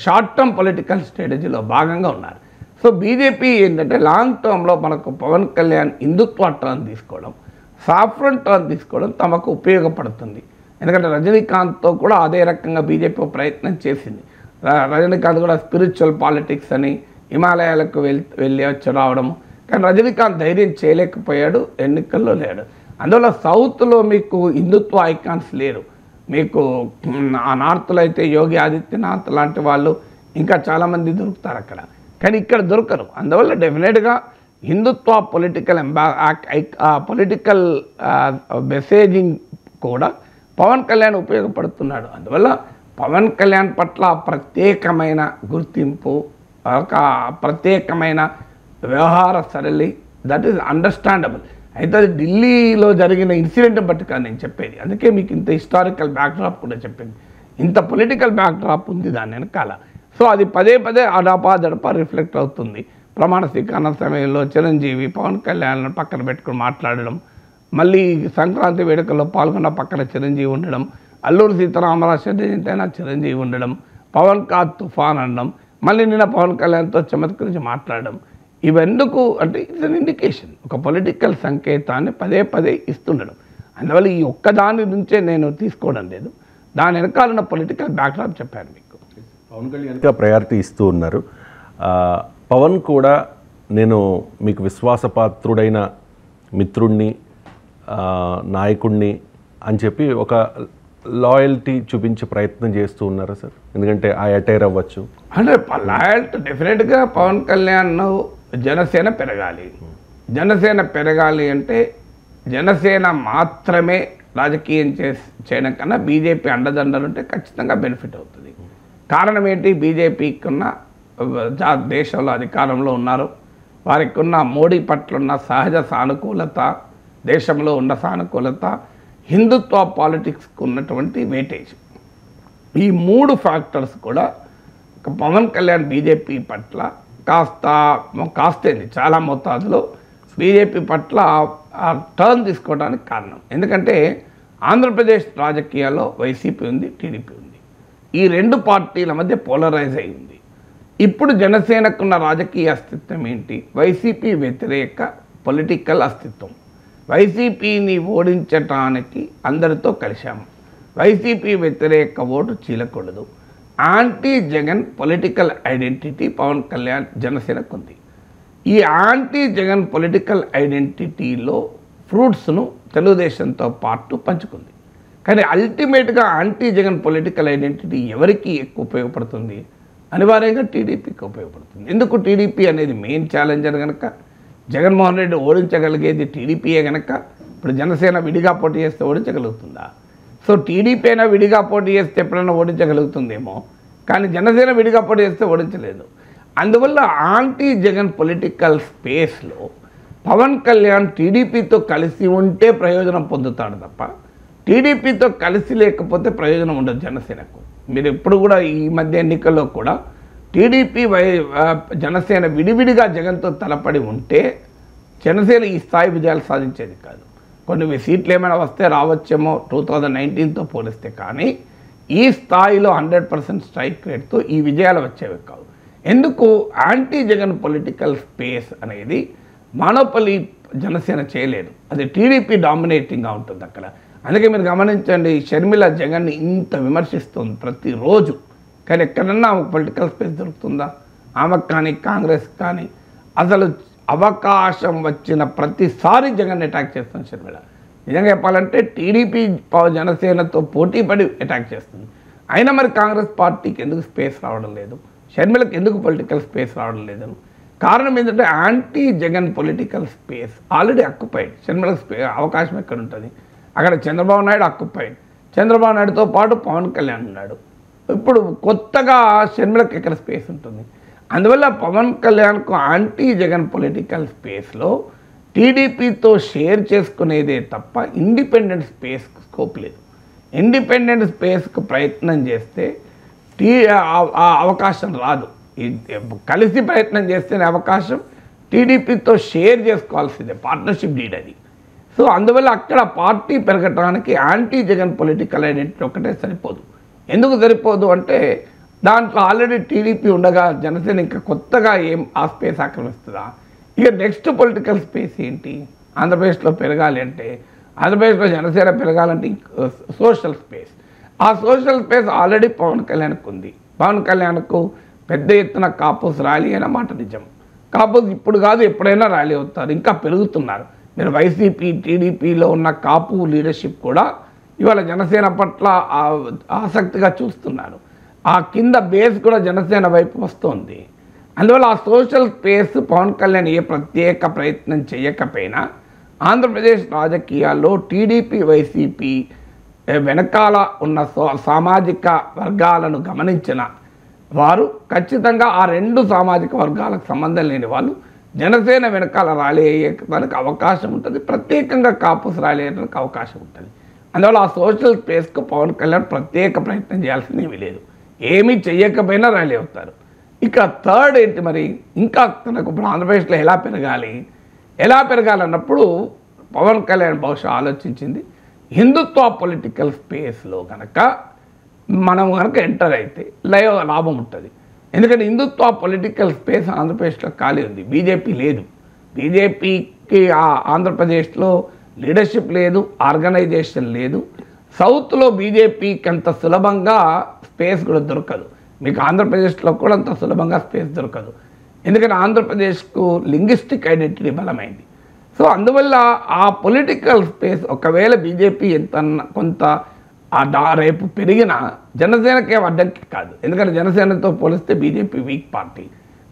షార్ట్ టర్మ్ పొలిటికల్ స్ట్రాటజీలో భాగంగా ఉన్నారు. సో బీజేపీ ఏంటంటే లాంగ్ టర్మ్లో మనకు పవన్ కళ్యాణ్ హిందుత్వ టర్న్ తీసుకోవడం, సాఫ్రన్ టర్న్ తీసుకోవడం తమకు ఉపయోగపడుతుంది. ఎందుకంటే రజనీకాంత్తో కూడా అదే రకంగా బీజేపీ ప్రయత్నం చేసింది. రజనీకాంత్ కూడా స్పిరిచువల్ పాలిటిక్స్ అని హిమాలయాలకు వెళ్ళి వచ్చి రావడము, కానీ రజనీకాంత్ ధైర్యం చేయలేకపోయాడు, ఎన్నికల్లో లేడు. అందువల్ల సౌత్లో మీకు హిందుత్వ ఐకాన్స్ లేరు. మీకు ఆ నార్త్లో అయితే యోగి ఆదిత్యనాథ్ లాంటి వాళ్ళు ఇంకా చాలామంది దొరుకుతారు అక్కడ, కానీ ఇక్కడ దొరకరు. అందువల్ల డెఫినెట్గా హిందుత్వ పొలిటికల్ మెసేజింగ్ కూడా పవన్ కళ్యాణ్ ఉపయోగపడుతున్నాడు. అందువల్ల పవన్ కళ్యాణ్ పట్ల ప్రత్యేకమైన గుర్తింపు, ఒక ప్రత్యేకమైన వ్యవహార సరళి, దట్ ఈస్ అండర్స్టాండబుల్. అయితే అది ఢిల్లీలో జరిగిన ఇన్సిడెంట్ బట్టి కాదు నేను చెప్పేది, అందుకే మీకు ఇంత హిస్టారికల్ బ్యాక్డ్రాప్ కూడా చెప్పింది, ఇంత పొలిటికల్ బ్యాక్డ్రాప్ ఉంది దాని వెనకాల. సో అది పదే అడపా రిఫ్లెక్ట్ అవుతుంది. ప్రమాణ స్వీకారం సమయంలో చిరంజీవి పవన్ కళ్యాణ్ పక్కన పెట్టుకుని మాట్లాడడం, మళ్ళీ సంక్రాంతి వేడుకల్లో పాల్గొన్న పక్కన చిరంజీవి ఉండడం, అల్లూరి సీతారామరాజు జయంతైనా చిరంజీవి ఉండడం, పవన్ కాద్ తుఫాన్ అనడం, మళ్ళీ నిన్న పవన్ కళ్యాణ్తో చమత్కరించి మాట్లాడడం, ఇవెందుకు అంటే ఇట్స్ అన్ ఇండికేషన్, ఒక పొలిటికల్ సంకేతాన్ని పదే ఇస్తుండడం. అందువల్ల ఈ ఒక్కదాని నుంచే నేను తీసుకోవడం లేదు, దాని వెనకాలన్న పొలిటికల్ బ్యాక్డ్రాప్ చెప్పాను మీకు.
పవన్ కళ్యాణ్గా ప్రయారిటీ ఇస్తూ ఉన్నారు. పవన్ కూడా నేను మీకు విశ్వాసపాత్రుడైన మిత్రుడిని, నాయకుడిని అని చెప్పి ఒక లాయల్టీ చూపించే ప్రయత్నం చేస్తూ ఉన్నారా సార్? ఎందుకంటే ఆ అటైర్ అవ్వచ్చు
అంటే లాయల్టీ డెఫినెట్గా పవన్ కళ్యాణ్ జనసేన పెరగాలి. జనసేన పెరగాలి అంటే జనసేన మాత్రమే రాజకీయం చేయడం కన్నా బీజేపీ అండదండలు ఉంటే ఖచ్చితంగా బెనిఫిట్ అవుతుంది. కారణం ఏంటి? బీజేపీకి ఉన్న దేశంలో అధికారంలో ఉన్నారు, వారికి ఉన్న మోడీ పట్ల ఉన్న సహజ సానుకూలత, దేశంలో ఉన్న సానుకూలత, హిందుత్వ పాలిటిక్స్కి ఉన్నటువంటి వెయిటేజ్, ఈ 3 ఫ్యాక్టర్స్ కూడా పవన్ కళ్యాణ్ బీజేపీ పట్ల కాస్తేంది చాలా మోతాదులో బీజేపీ పట్ల టర్న్ తీసుకోవడానికి కారణం. ఎందుకంటే ఆంధ్రప్రదేశ్ రాజకీయాల్లో వైసీపీ ఉంది, టీడీపీ ఉంది. ఈ 2 పార్టీల మధ్య పోలరైజ్ అయి ఉంది. ఇప్పుడు జనసేనకున్న రాజకీయ అస్తిత్వం ఏంటి? వైసీపీ వ్యతిరేక పొలిటికల్ అస్తిత్వం. వైసీపీని ఓడించటానికి అందరితో కలిశాము. వైసీపీ వ్యతిరేక ఓటు చీలకూడదు. Anti Jagan political identity Pawan Kalyan జనసేనకు ఉంది. ఈ యాంటీ జగన్ పొలిటికల్ ఐడెంటిటీలో ఫ్రూట్స్ను తెలుగుదేశంతో పాటు పంచుకుంది. కానీ అల్టిమేట్గా యాంటీ జగన్ పొలిటికల్ ఐడెంటిటీ ఎవరికి ఎక్కువ ఉపయోగపడుతుంది? అనివార్యంగా టీడీపీకి ఉపయోగపడుతుంది. ఎందుకు? టీడీపీ అనేది మెయిన్ ఛాలెంజర్ కనుక, జగన్మోహన్ రెడ్డి ఓడించగలిగేది టీడీపీయే కనుక. ఇప్పుడు జనసేన విడిగా పోటీ చేస్తే ఓడించగలుగుతుందా? సో టీడీపీ అయినా విడిగా పోటీ చేస్తే ఎప్పుడైనా ఓడించగలుగుతుందేమో, కానీ జనసేన విడిగా పోటీ చేస్తే ఓడించలేదు. అందువల్ల యాంటీ జగన్ పొలిటికల్ స్పేస్లో పవన్ కళ్యాణ్ టీడీపీతో కలిసి ఉంటే ప్రయోజనం పొందుతాడు తప్ప టీడీపీతో కలిసి లేకపోతే ప్రయోజనం ఉండదు జనసేనకు. మీరు ఎప్పుడు కూడా ఈ మధ్య ఎన్నికల్లో కూడా టీడీపీ జనసేన విడివిడిగా జగన్తో తలపడి ఉంటే జనసేన ఈ స్థాయి విజయాలు సాధించేది కాదు. కొన్ని సీట్లు ఏమైనా వస్తే రావచ్చేమో 2019తో పోలిస్తే, కానీ ఈ స్థాయిలో 100% స్ట్రైక్ రేట్తో ఈ విజయాలు వచ్చేవి కావు. ఎందుకు? యాంటీ జగన్ పొలిటికల్ స్పేస్ అనేది మానోపలి జనసేన చేయలేదు. అది టీడీపీ డామినేటింగ్గా ఉంటుంది అక్కడ. అందుకే మీరు గమనించండి, షర్మిల జగన్ని ఇంత విమర్శిస్తుంది ప్రతిరోజు, కానీ ఎక్కడన్నా ఒక పొలిటికల్ స్పేస్ దొరుకుతుందా? ఆమెకు కానీ కాంగ్రెస్ కానీ అసలు అవకాశం వచ్చిన ప్రతిసారి జగన్ అటాక్ చేస్తుంది షర్మిల. నిజంగా చెప్పాలంటే టీడీపీ జనసేనతో పోటీ పడి అటాక్ చేస్తుంది. అయినా మరి కాంగ్రెస్ పార్టీకి ఎందుకు స్పేస్ రావడం లేదు? షర్మిలకు ఎందుకు పొలిటికల్ స్పేస్ రావడం లేదు? కారణం ఏంటంటే anti Jagan political space already occupied. షర్మిలకు అవకాశం ఎక్కడ ఉంటుంది? అక్కడ చంద్రబాబు నాయుడు అక్యుపైడ్. చంద్రబాబు నాయుడుతో పాటు పవన్ కళ్యాణ్ ఉన్నాడు. ఇప్పుడు కొత్తగా షర్మిలకు ఎక్కడ స్పేస్ ఉంటుంది? అందువల్ల పవన్ కళ్యాణ్కు యాంటీ జగన్ పొలిటికల్ స్పేస్లో టీడీపీతో షేర్ చేసుకునేదే తప్ప ఇండిపెండెంట్ స్పేస్కు స్కోప్ లేదు. ఇండిపెండెంట్ స్పేస్కు ప్రయత్నం చేస్తే అవకాశం రాదు. కలిసి ప్రయత్నం చేస్తేనే అవకాశం. టీడీపీతో షేర్ చేసుకోవాల్సిందే, పార్ట్నర్షిప్ డీడ్ అది. సో అందువల్ల అక్కడ పార్టీ పెరగటానికి యాంటీ జగన్ పొలిటికల్ ఐడెంటిటీ ఒకటే సరిపోదు. ఎందుకు సరిపోదు అంటే దాంట్లో ఆల్రెడీ టీడీపీ ఉండగా జనసేన ఇంకా కొత్తగా ఆ స్పేస్ ఆక్రమిస్తుందా? ఇక నెక్స్ట్ పొలిటికల్ స్పేస్ ఏంటి? ఆంధ్రప్రదేశ్లో పెరగాలి అంటే, ఆంధ్రప్రదేశ్లో జనసేన పెరగాలంటే సోషల్ స్పేస్. ఆ సోషల్ స్పేస్ ఆల్రెడీ పవన్ కళ్యాణ్కు ఉంది. పవన్ కళ్యాణ్కు పెద్ద ఎత్తున కాపుస్ ర్యాలీ అయిన మాట నిజం. కాపుస్ ఇప్పుడు కాదు ఎప్పుడైనా ర్యాలీ అవుతారు, ఇంకా పెరుగుతున్నారు. మీరు వైసీపీ టీడీపీలో ఉన్న కాపు లీడర్షిప్ కూడా ఇవాళ జనసేన పట్ల ఆసక్తిగా చూస్తున్నారు. ఆ కింద బేస్ కూడా జనసేన వైపు వస్తుంది. అందువల్ల ఆ సోషల్ స్పేస్ పవన్ కళ్యాణ్ ఏ ప్రత్యేక ప్రయత్నం చేయకపోయినా ఆంధ్రప్రదేశ్ రాజకీయాల్లో టీడీపీ వైసీపీ వెనకాల ఉన్న సామాజిక వర్గాలను గమనించిన వారు ఖచ్చితంగా ఆ 2 సామాజిక వర్గాలకు సంబంధం లేని వాళ్ళు జనసేన వెనకాల ర్యాలీ అయ్యేదానికి అవకాశం ఉంటుంది. ప్రత్యేకంగా కాపుస్ ర్యాలీ అయ్యేదానికి అవకాశం ఉంటుంది. అందువల్ల ఆ సోషల్ స్పేస్కు పవన్ కళ్యాణ్ ప్రత్యేక ప్రయత్నం చేయాల్సిందేమీ లేదు. ఏమీ చెయ్యకపోయినా ర్యాలీ అవుతారు. ఇక థర్డ్ ఏంటి మరి? ఇంకా తనకు ఇప్పుడు ఆంధ్రప్రదేశ్లో ఎలా పెరగాలన్నప్పుడు పవన్ కళ్యాణ్ బహుశా ఆలోచించింది హిందుత్వ పొలిటికల్ స్పేస్లో కనుక మనం కనుక ఎంటర్ అయితే లాభం ఉంటుంది. ఎందుకంటే హిందుత్వ పొలిటికల్ స్పేస్ ఆంధ్రప్రదేశ్లో ఖాళీ ఉంది. బీజేపీ లేదు. బీజేపీకి ఆంధ్రప్రదేశ్లో లీడర్షిప్ లేదు, ఆర్గనైజేషన్ లేదు. సౌత్లో బీజేపీకి అంత సులభంగా స్పేస్ కూడా దొరకదు. మీకు ఆంధ్రప్రదేశ్లో కూడా అంత సులభంగా స్పేస్ దొరకదు. ఎందుకంటే ఆంధ్రప్రదేశ్కు లింగ్విస్టిక్ ఐడెంటిటీ బలమైంది. సో అందువల్ల ఆ పొలిటికల్ స్పేస్ ఒకవేళ బీజేపీ ఎంత కొంత రేపు పెరిగినా జనసేనకే అడ్డంకి కాదు. ఎందుకంటే జనసేనతో పోలిస్తే BJP weak party.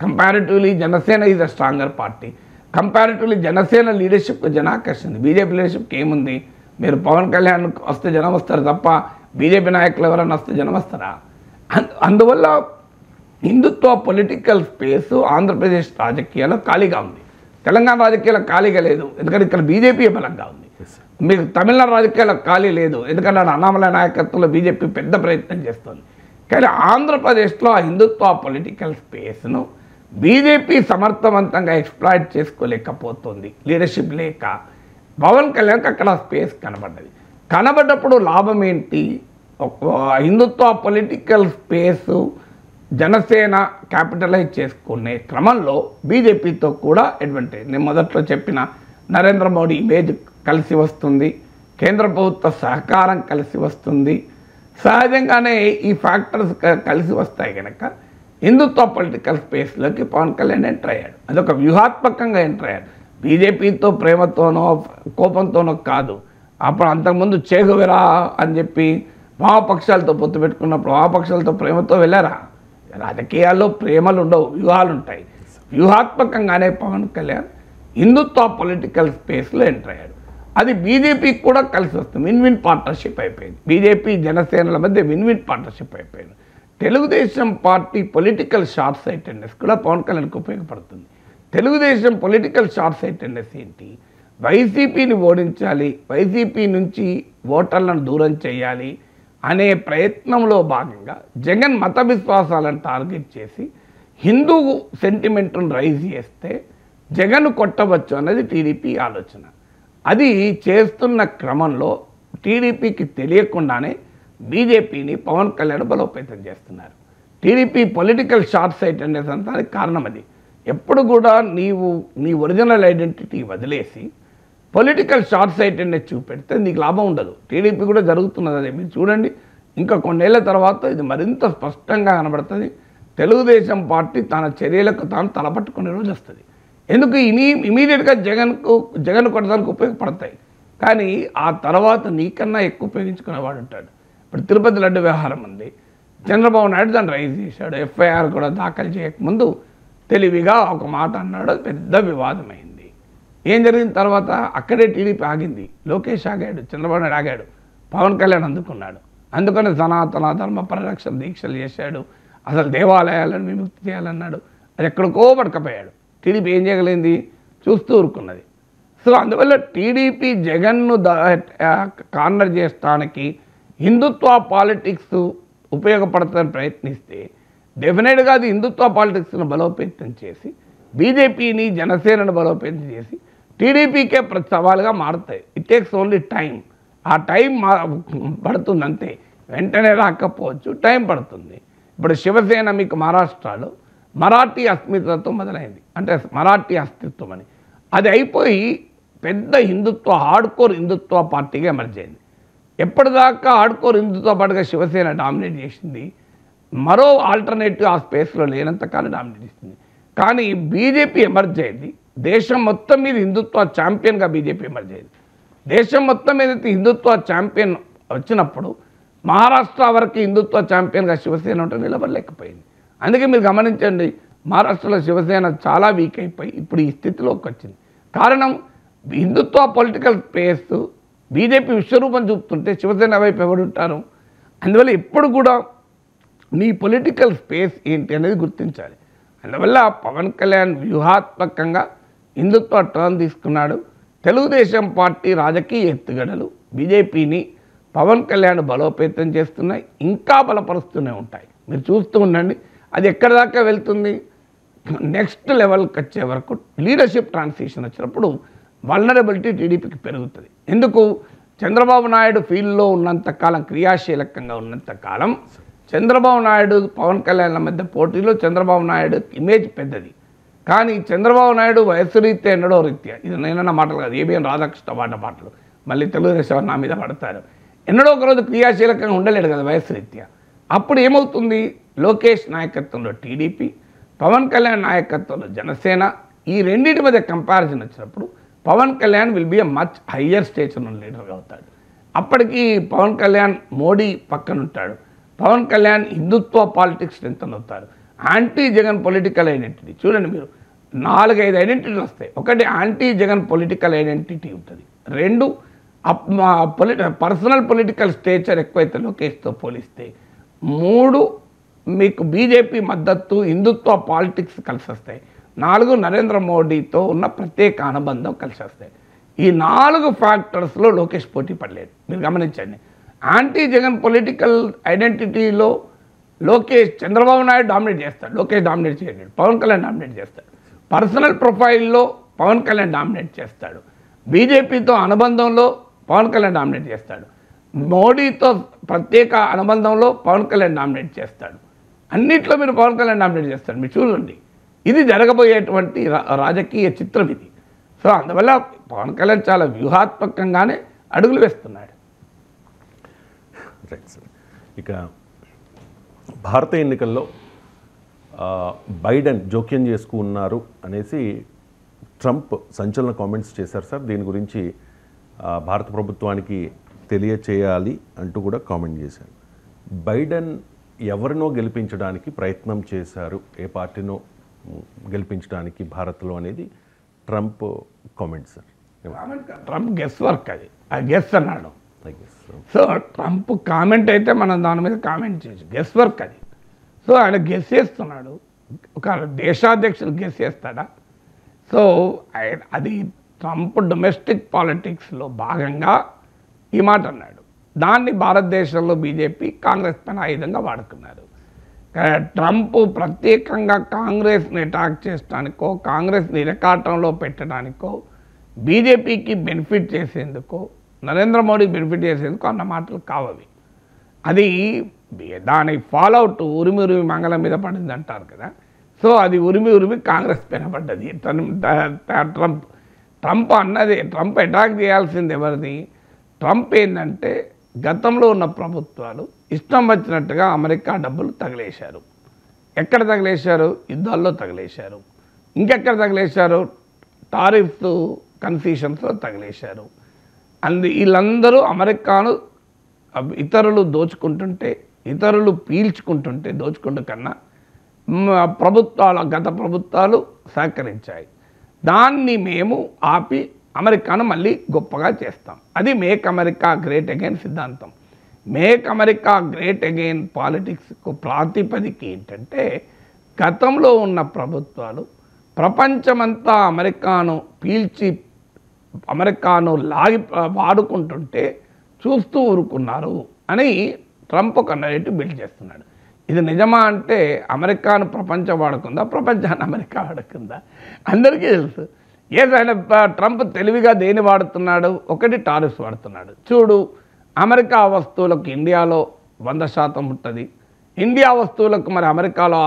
Comparatively Janasena is a stronger party. Comparatively Janasena leadership జనాకర్షణ. బీజేపీ లీడర్షిప్కి ఏముంది? మీరు పవన్ కళ్యాణ్ వస్తే జనం వస్తారు తప్ప బీజేపీ నాయకులు ఎవరైనా వస్తే జనం వస్తారా? అందువల్ల హిందుత్వ పొలిటికల్ స్పేస్ ఆంధ్రప్రదేశ్ రాజకీయాల్లో ఖాళీగా ఉంది. తెలంగాణ రాజకీయాల్లో ఖాళీగా లేదు, ఎందుకంటే ఇక్కడ బీజేపీ బలంగా ఉంది. మీకు తమిళనాడు రాజకీయాల్లో ఖాళీ లేదు, ఎందుకంటే అన్నామలై నాయకత్వంలో బీజేపీ పెద్ద ప్రయత్నం చేస్తుంది. కానీ ఆంధ్రప్రదేశ్లో ఆ హిందుత్వ పొలిటికల్ స్పేస్ను బీజేపీ సమర్థవంతంగా ఎక్స్ప్లాయిట్ చేసుకోలేకపోతుంది. లీడర్షిప్ లేక పవన్ కళ్యాణ్కి అక్కడ స్పేస్ కనబడ్డప్పుడు లాభం ఏంటి? హిందుత్వ పొలిటికల్ స్పేసు జనసేన క్యాపిటలైజ్ చేసుకునే క్రమంలో బీజేపీతో కూడా అడ్వాంటేజ్. నేను మొదట్లో చెప్పిన నరేంద్ర మోడీ ఇమేజ్ కలిసి వస్తుంది, కేంద్ర ప్రభుత్వ సహకారం కలిసి వస్తుంది. సహజంగానే ఈ ఫ్యాక్టర్స్ కలిసి వస్తాయి కనుక హిందుత్వ పొలిటికల్ స్పేస్లోకి పవన్ కళ్యాణ్ ఎంటర్ అయ్యాడు. అదొక వ్యూహాత్మకంగా ఎంటర్ అయ్యాడు. బీజేపీతో ప్రేమతోనో కోపంతోనో కాదు. అప్పుడు అంతకుముందు చేగువెరా అని చెప్పి వామపక్షాలతో పొత్తు పెట్టుకున్నప్పుడు వామపక్షాలతో ప్రేమతో వెళ్ళారా? రాజకీయాల్లో ప్రేమలు ఉండవు, వ్యూహాలు ఉంటాయి. వ్యూహాత్మకంగానే పవన్ కళ్యాణ్ హిందుత్వ పొలిటికల్ స్పేస్లో ఎంటర్ అయ్యాడు. అది బీజేపీకి కూడా కలిసి వస్తుంది. విన్ విన్ పార్ట్నర్షిప్ అయిపోయింది. బీజేపీ జనసేనల మధ్య విన్ విన్ పార్ట్నర్షిప్ అయిపోయింది. Telugu Desam party political short sightedness కూడా పవన్ కళ్యాణ్కి ఉపయోగపడుతుంది. తెలుగుదేశం పొలిటికల్ షార్ట్ సైటెడ్నెస్ ఏంటి? వైసీపీని ఓడించాలి, వైసీపీ నుంచి ఓటర్లను దూరం చేయాలి అనే ప్రయత్నంలో భాగంగా జగన్ మత విశ్వాసాలను టార్గెట్ చేసి హిందూ సెంటిమెంట్ను రైజ్ చేస్తే జగన్ కొట్టవచ్చు అన్నది టీడీపీ ఆలోచన. అది చేస్తున్న క్రమంలో టీడీపీకి తెలియకుండానే బీజేపీని పవన్ కళ్యాణ్ బలోపేతం చేస్తున్నారు. టీడీపీ పొలిటికల్ షార్ట్ సైటెడ్నెస్ అంటానికి కారణం అది. ఎప్పుడు కూడా నీ ఒరిజినల్ ఐడెంటిటీ వదిలేసి పొలిటికల్ షార్ట్ సైటెడ్నెస్ చూపెడితే నీకు లాభం ఉండదు. టీడీపీ కూడా జరుగుతున్నది అదే. మీరు చూడండి, ఇంకా కొన్నేళ్ల తర్వాత ఇది మరింత స్పష్టంగా కనబడుతుంది. తెలుగుదేశం పార్టీ తన చర్యలకు తాను తలపట్టుకునే రోజు వస్తుంది. ఎందుకు ఇమీడియట్గా జగన్ కొట్టడానికి ఉపయోగపడతాయి, కానీ ఆ తర్వాత నీకన్నా ఎక్కువ ఉపయోగించుకునేవాడు ఉంటాడు. ఇప్పుడు తిరుపతి లడ్డు వ్యవహారం ఉంది. చంద్రబాబు నాయుడు దాన్ని రైజ్ చేశాడు. ఎఫ్ఐఆర్ కూడా దాఖలు చేయకముందు తెలివిగా ఒక మాట అన్నాడు, పెద్ద వివాదమైంది. ఏం జరిగిన తర్వాత అక్కడే టీడీపీ ఆగింది. లోకేష్ ఆగాడు, చంద్రబాబు నాయుడు ఆగాడు, పవన్ కళ్యాణ్ అందుకని సనాతన ధర్మ పరిరక్షణ దీక్షలు చేశాడు. అసలు దేవాలయాలను విముక్తి చేయాలన్నాడు. అది ఎక్కడికో పడకపోయాడు. టీడీపీ ఏం చేయగలిగింది? చూస్తూ ఊరుకున్నది. సో అందువల్ల టీడీపీ జగన్ను కార్నర్ చేయడానికి హిందుత్వ పాలిటిక్స్ ఉపయోగపడతానికి ప్రయత్నిస్తే డెఫినెట్గా అది హిందుత్వ పాలిటిక్స్ను బలోపేతం చేసి బీజేపీని జనసేనను బలోపేతం చేసి టీడీపీకే సవాలుగా మారుతాయి. It takes only time. ఆ టైం పడుతుంది అంతే, వెంటనే రాకపోవచ్చు, టైం పడుతుంది. ఇప్పుడు శివసేన మీకు మహారాష్ట్రలో మరాఠీ అస్మితతో మొదలైంది, అంటే మరాఠీ అస్తిత్వం అని. అది అయిపోయి పెద్ద హార్డ్కోర్ హిందుత్వ పార్టీగా ఎమర్జ్ అయింది. ఎప్పటిదాకా హార్డ్కోర్ హిందుత్వ పార్టీగా శివసేన డామినేట్ చేసింది, మరో ఆల్టర్నేటివ్ ఆ స్పేస్లో లేనంతకాలం డామినేట్ చేసింది. కానీ బీజేపీ ఎమర్జ్ అయింది. దేశం మొత్తం మీద హిందుత్వ ఛాంపియన్గా బీజేపీ ఎమర్జ్ అయింది. దేశం మొత్తం మీద హిందుత్వ ఛాంపియన్ వచ్చినప్పుడు మహారాష్ట్ర వరకు హిందుత్వ ఛాంపియన్గా శివసేన ఉంటే నిలబడలేకపోయింది. అందుకే మీరు గమనించండి, మహారాష్ట్రలో శివసేన చాలా వీక్ అయిపోయి ఇప్పుడు ఈ స్థితిలోకి వచ్చింది. కారణం హిందుత్వ పొలిటికల్ స్పేస్ బీజేపీ విశ్వరూపం చూపుతుంటే శివసేన వైపు ఎవడుంటారు. అందువల్ల ఎప్పుడు కూడా నీ పొలిటికల్ స్పేస్ ఏంటి అనేది గుర్తించాలి. అందువల్ల పవన్ కళ్యాణ్ వ్యూహాత్మకంగా హిందుత్వ టర్న్ తీసుకున్నాడు. తెలుగుదేశం పార్టీ రాజకీయ ఎత్తుగడలు బీజేపీని పవన్ కళ్యాణ్ బలోపేతం చేస్తున్నాయి, ఇంకా బలపరుస్తూనే ఉంటాయి. మీరు చూస్తూ ఉండండి, అది ఎక్కడి దాకా వెళ్తుంది. నెక్స్ట్ లెవెల్కి వచ్చే వరకు లీడర్షిప్ ట్రాన్సిషన్ వచ్చినప్పుడు వల్నరబిలిటీ టీడీపీకి పెరుగుతుంది. ఎందుకు? చంద్రబాబు నాయుడు ఫీల్డ్లో ఉన్నంతకాలం, క్రియాశీలకంగా ఉన్నంతకాలం చంద్రబాబు నాయుడు పవన్ కళ్యాణ్ల మధ్య పోటీలో చంద్రబాబు నాయుడు ఇమేజ్ పెద్దది. కానీ చంద్రబాబు నాయుడు వయస్సు రీత్యా ఎన్నడో రీత్యా, ఇది నేనన్న మాటలు కాదు, ఏబిఎన్ రాధాకృష్ణ వాడిన మాటలు, మళ్ళీ తెలుగుదేశం నా మీద పడతారు. ఎన్నడో ఒకరోజు క్రియాశీలకంగా ఉండలేడు కదా వయస్సు రీత్యా. అప్పుడు ఏమవుతుంది, లోకేష్ నాయకత్వంలో టీడీపీ, పవన్ కళ్యాణ్ నాయకత్వంలో జనసేన, ఈ రెండింటి మధ్య కంపారిజన్ వచ్చినప్పుడు Pawan Kalyan will be a much higher stature ఉన్న లీడర్గా అవుతాడు. అప్పటికి పవన్ కళ్యాణ్ మోడీ పక్కన ఉంటాడు. పవన్ కళ్యాణ్ హిందుత్వ పాలిటిక్స్ స్ట్రెంత్ అవుతారు. యాంటీ జగన్ పొలిటికల్ ఐడెంటిటీ చూడండి, మీరు 4-5 ఐడెంటిటీలు వస్తాయి. ఒకటి యాంటీ జగన్ పొలిటికల్ ఐడెంటిటీ ఉంటుంది, 2 పర్సనల్ పొలిటికల్ స్టేచర్ ఎక్కువైతే లోకేష్తో పోలిస్తే, 3 మీకు బీజేపీ మద్దతు హిందుత్వ పాలిటిక్స్ కలిసి వస్తాయి, 4 నరేంద్ర మోడీతో ఉన్న ప్రత్యేక అనుబంధం కలిసి వస్తాయి. ఈ 4 ఫ్యాక్టర్స్లో లోకేష్ పోటీ పడలేడు. మీరు గమనించండి, యాంటీ జగన్ పొలిటికల్ ఐడెంటిటీలో లోకేష్ చంద్రబాబు నాయుడు డామినేట్ చేస్తాడు, లోకేష్ డామినేట్ చేయలేడు. పవన్ కళ్యాణ్ డామినేట్ చేస్తాడు. పర్సనల్ ప్రొఫైల్లో పవన్ కళ్యాణ్ డామినేట్ చేస్తాడు. బీజేపీతో అనుబంధంలో పవన్ కళ్యాణ్ డామినేట్ చేస్తాడు. మోడీతో ప్రత్యేక అనుబంధంలో పవన్ కళ్యాణ్ డామినేట్ చేస్తాడు. అన్నిట్లో మీరు పవన్ కళ్యాణ్ డామినేట్ చేస్తాడు. మీరు చూడండి, ఇది జరగబోయేటువంటి రాజకీయ చిత్రం ఇది. సో అందువల్ల పవన్ కళ్యాణ్ చాలా వ్యూహాత్మకంగానే అడుగులు వేస్తున్నాడు.
Right sir. ఇక భారత ఎన్నికల్లో బైడెన్ జోక్యం చేసుకున్నారు అనేసి ట్రంప్ సంచలన కామెంట్స్ చేశారు సార్. దీని గురించి భారత ప్రభుత్వానికి తెలియచేయాలి అంటూ కూడా కామెంట్ చేశారు. బైడెన్ ఎవరినో గెలిపించడానికి ప్రయత్నం చేశారు, ఏ పార్టీనో గెలిపించడానికి భారత్లో అనేది Trump comment sir.
Trump guess work, అది ఆ గెస్ అన్నాడు. సో ట్రంప్ కామెంట్ అయితే మనం దాని మీద కామెంట్ చేయొచ్చు, గెస్ వర్క్ అది. సో ఆయన గెస్ చేస్తున్నాడు, ఒక దేశాధ్యక్షుడు గెస్ చేస్తాడా? సో అది ట్రంప్ డొమెస్టిక్ పాలిటిక్స్లో భాగంగా ఈ మాట అన్నాడు. దాన్ని భారతదేశంలో బీజేపీ కాంగ్రెస్ పైన ఆయుధంగా వాడుకున్నారు. ట్రంప్ ప్రత్యేకంగా కాంగ్రెస్ని అటాక్ చేయడానికో, కాంగ్రెస్ని ఇరకాటంలో పెట్టడానికో, బీజేపీకి బెనిఫిట్ చేసేందుకో, నరేంద్ర మోడీ బెనిఫిట్ చేసేందుకు అన్న మాటలు కావవి. అది దాని ఫాలోఅవుట్ ఉరిమి మంగళం మీద పడింది అంటారు కదా. సో అది ఉరిమి కాంగ్రెస్ పైన పడ్డది. ట్రంప్ అన్నది, ట్రంప్ అటాక్ చేయాల్సింది ఎవరిది? ట్రంప్ ఏంటంటే గతంలో ఉన్న ప్రభుత్వాలు ఇష్టం వచ్చినట్టుగా అమెరికా డబ్బులు తగిలేశారు. ఎక్కడ తగిలేశారు? యుద్ధాల్లో తగిలేశారు. ఇంకెక్కడ తగిలేశారు? టారిఫ్స్ కన్సెషన్స్లో తగిలేశారు. వీళ్ళందరూ అమెరికాను ఇతరులు దోచుకుంటుంటే, ఇతరులు పీల్చుకుంటుంటే దోచుకుంటు కన్నా గత ప్రభుత్వాలు సహకరించాయి. దాన్ని మేము ఆపి అమెరికాను మళ్ళీ గొప్పగా చేస్తాం. అది మేక్ అమెరికా గ్రేట్ అగైన్ సిద్ధాంతం. మేక్ అమెరికా గ్రేట్ అగైన్ పాలిటిక్స్కు ప్రాతిపదిక ఏంటంటే, గతంలో ఉన్న ప్రభుత్వాలు ప్రపంచమంతా అమెరికాను లాగి వాడుకుంటుంటే చూస్తూ ఊరుకున్నారు అని ట్రంప్ ఒక నెరేటివ్ బిల్డ్ చేస్తున్నాడు. ఇది నిజమా అంటే అమెరికాను ప్రపంచం వాడుకుందా, ప్రపంచాన్ని అమెరికా వాడుకుందా? అందరికీ తెలుసు. ఆయన ట్రంప్ తెలివిగా దేని వాడుతున్నాడు? ఒకటి టారిఫ్స్ వాడుతున్నాడు. చూడు, అమెరికా వస్తువులకు ఇండియాలో 100% ఉంటుంది, ఇండియా వస్తువులకు మరి అమెరికాలో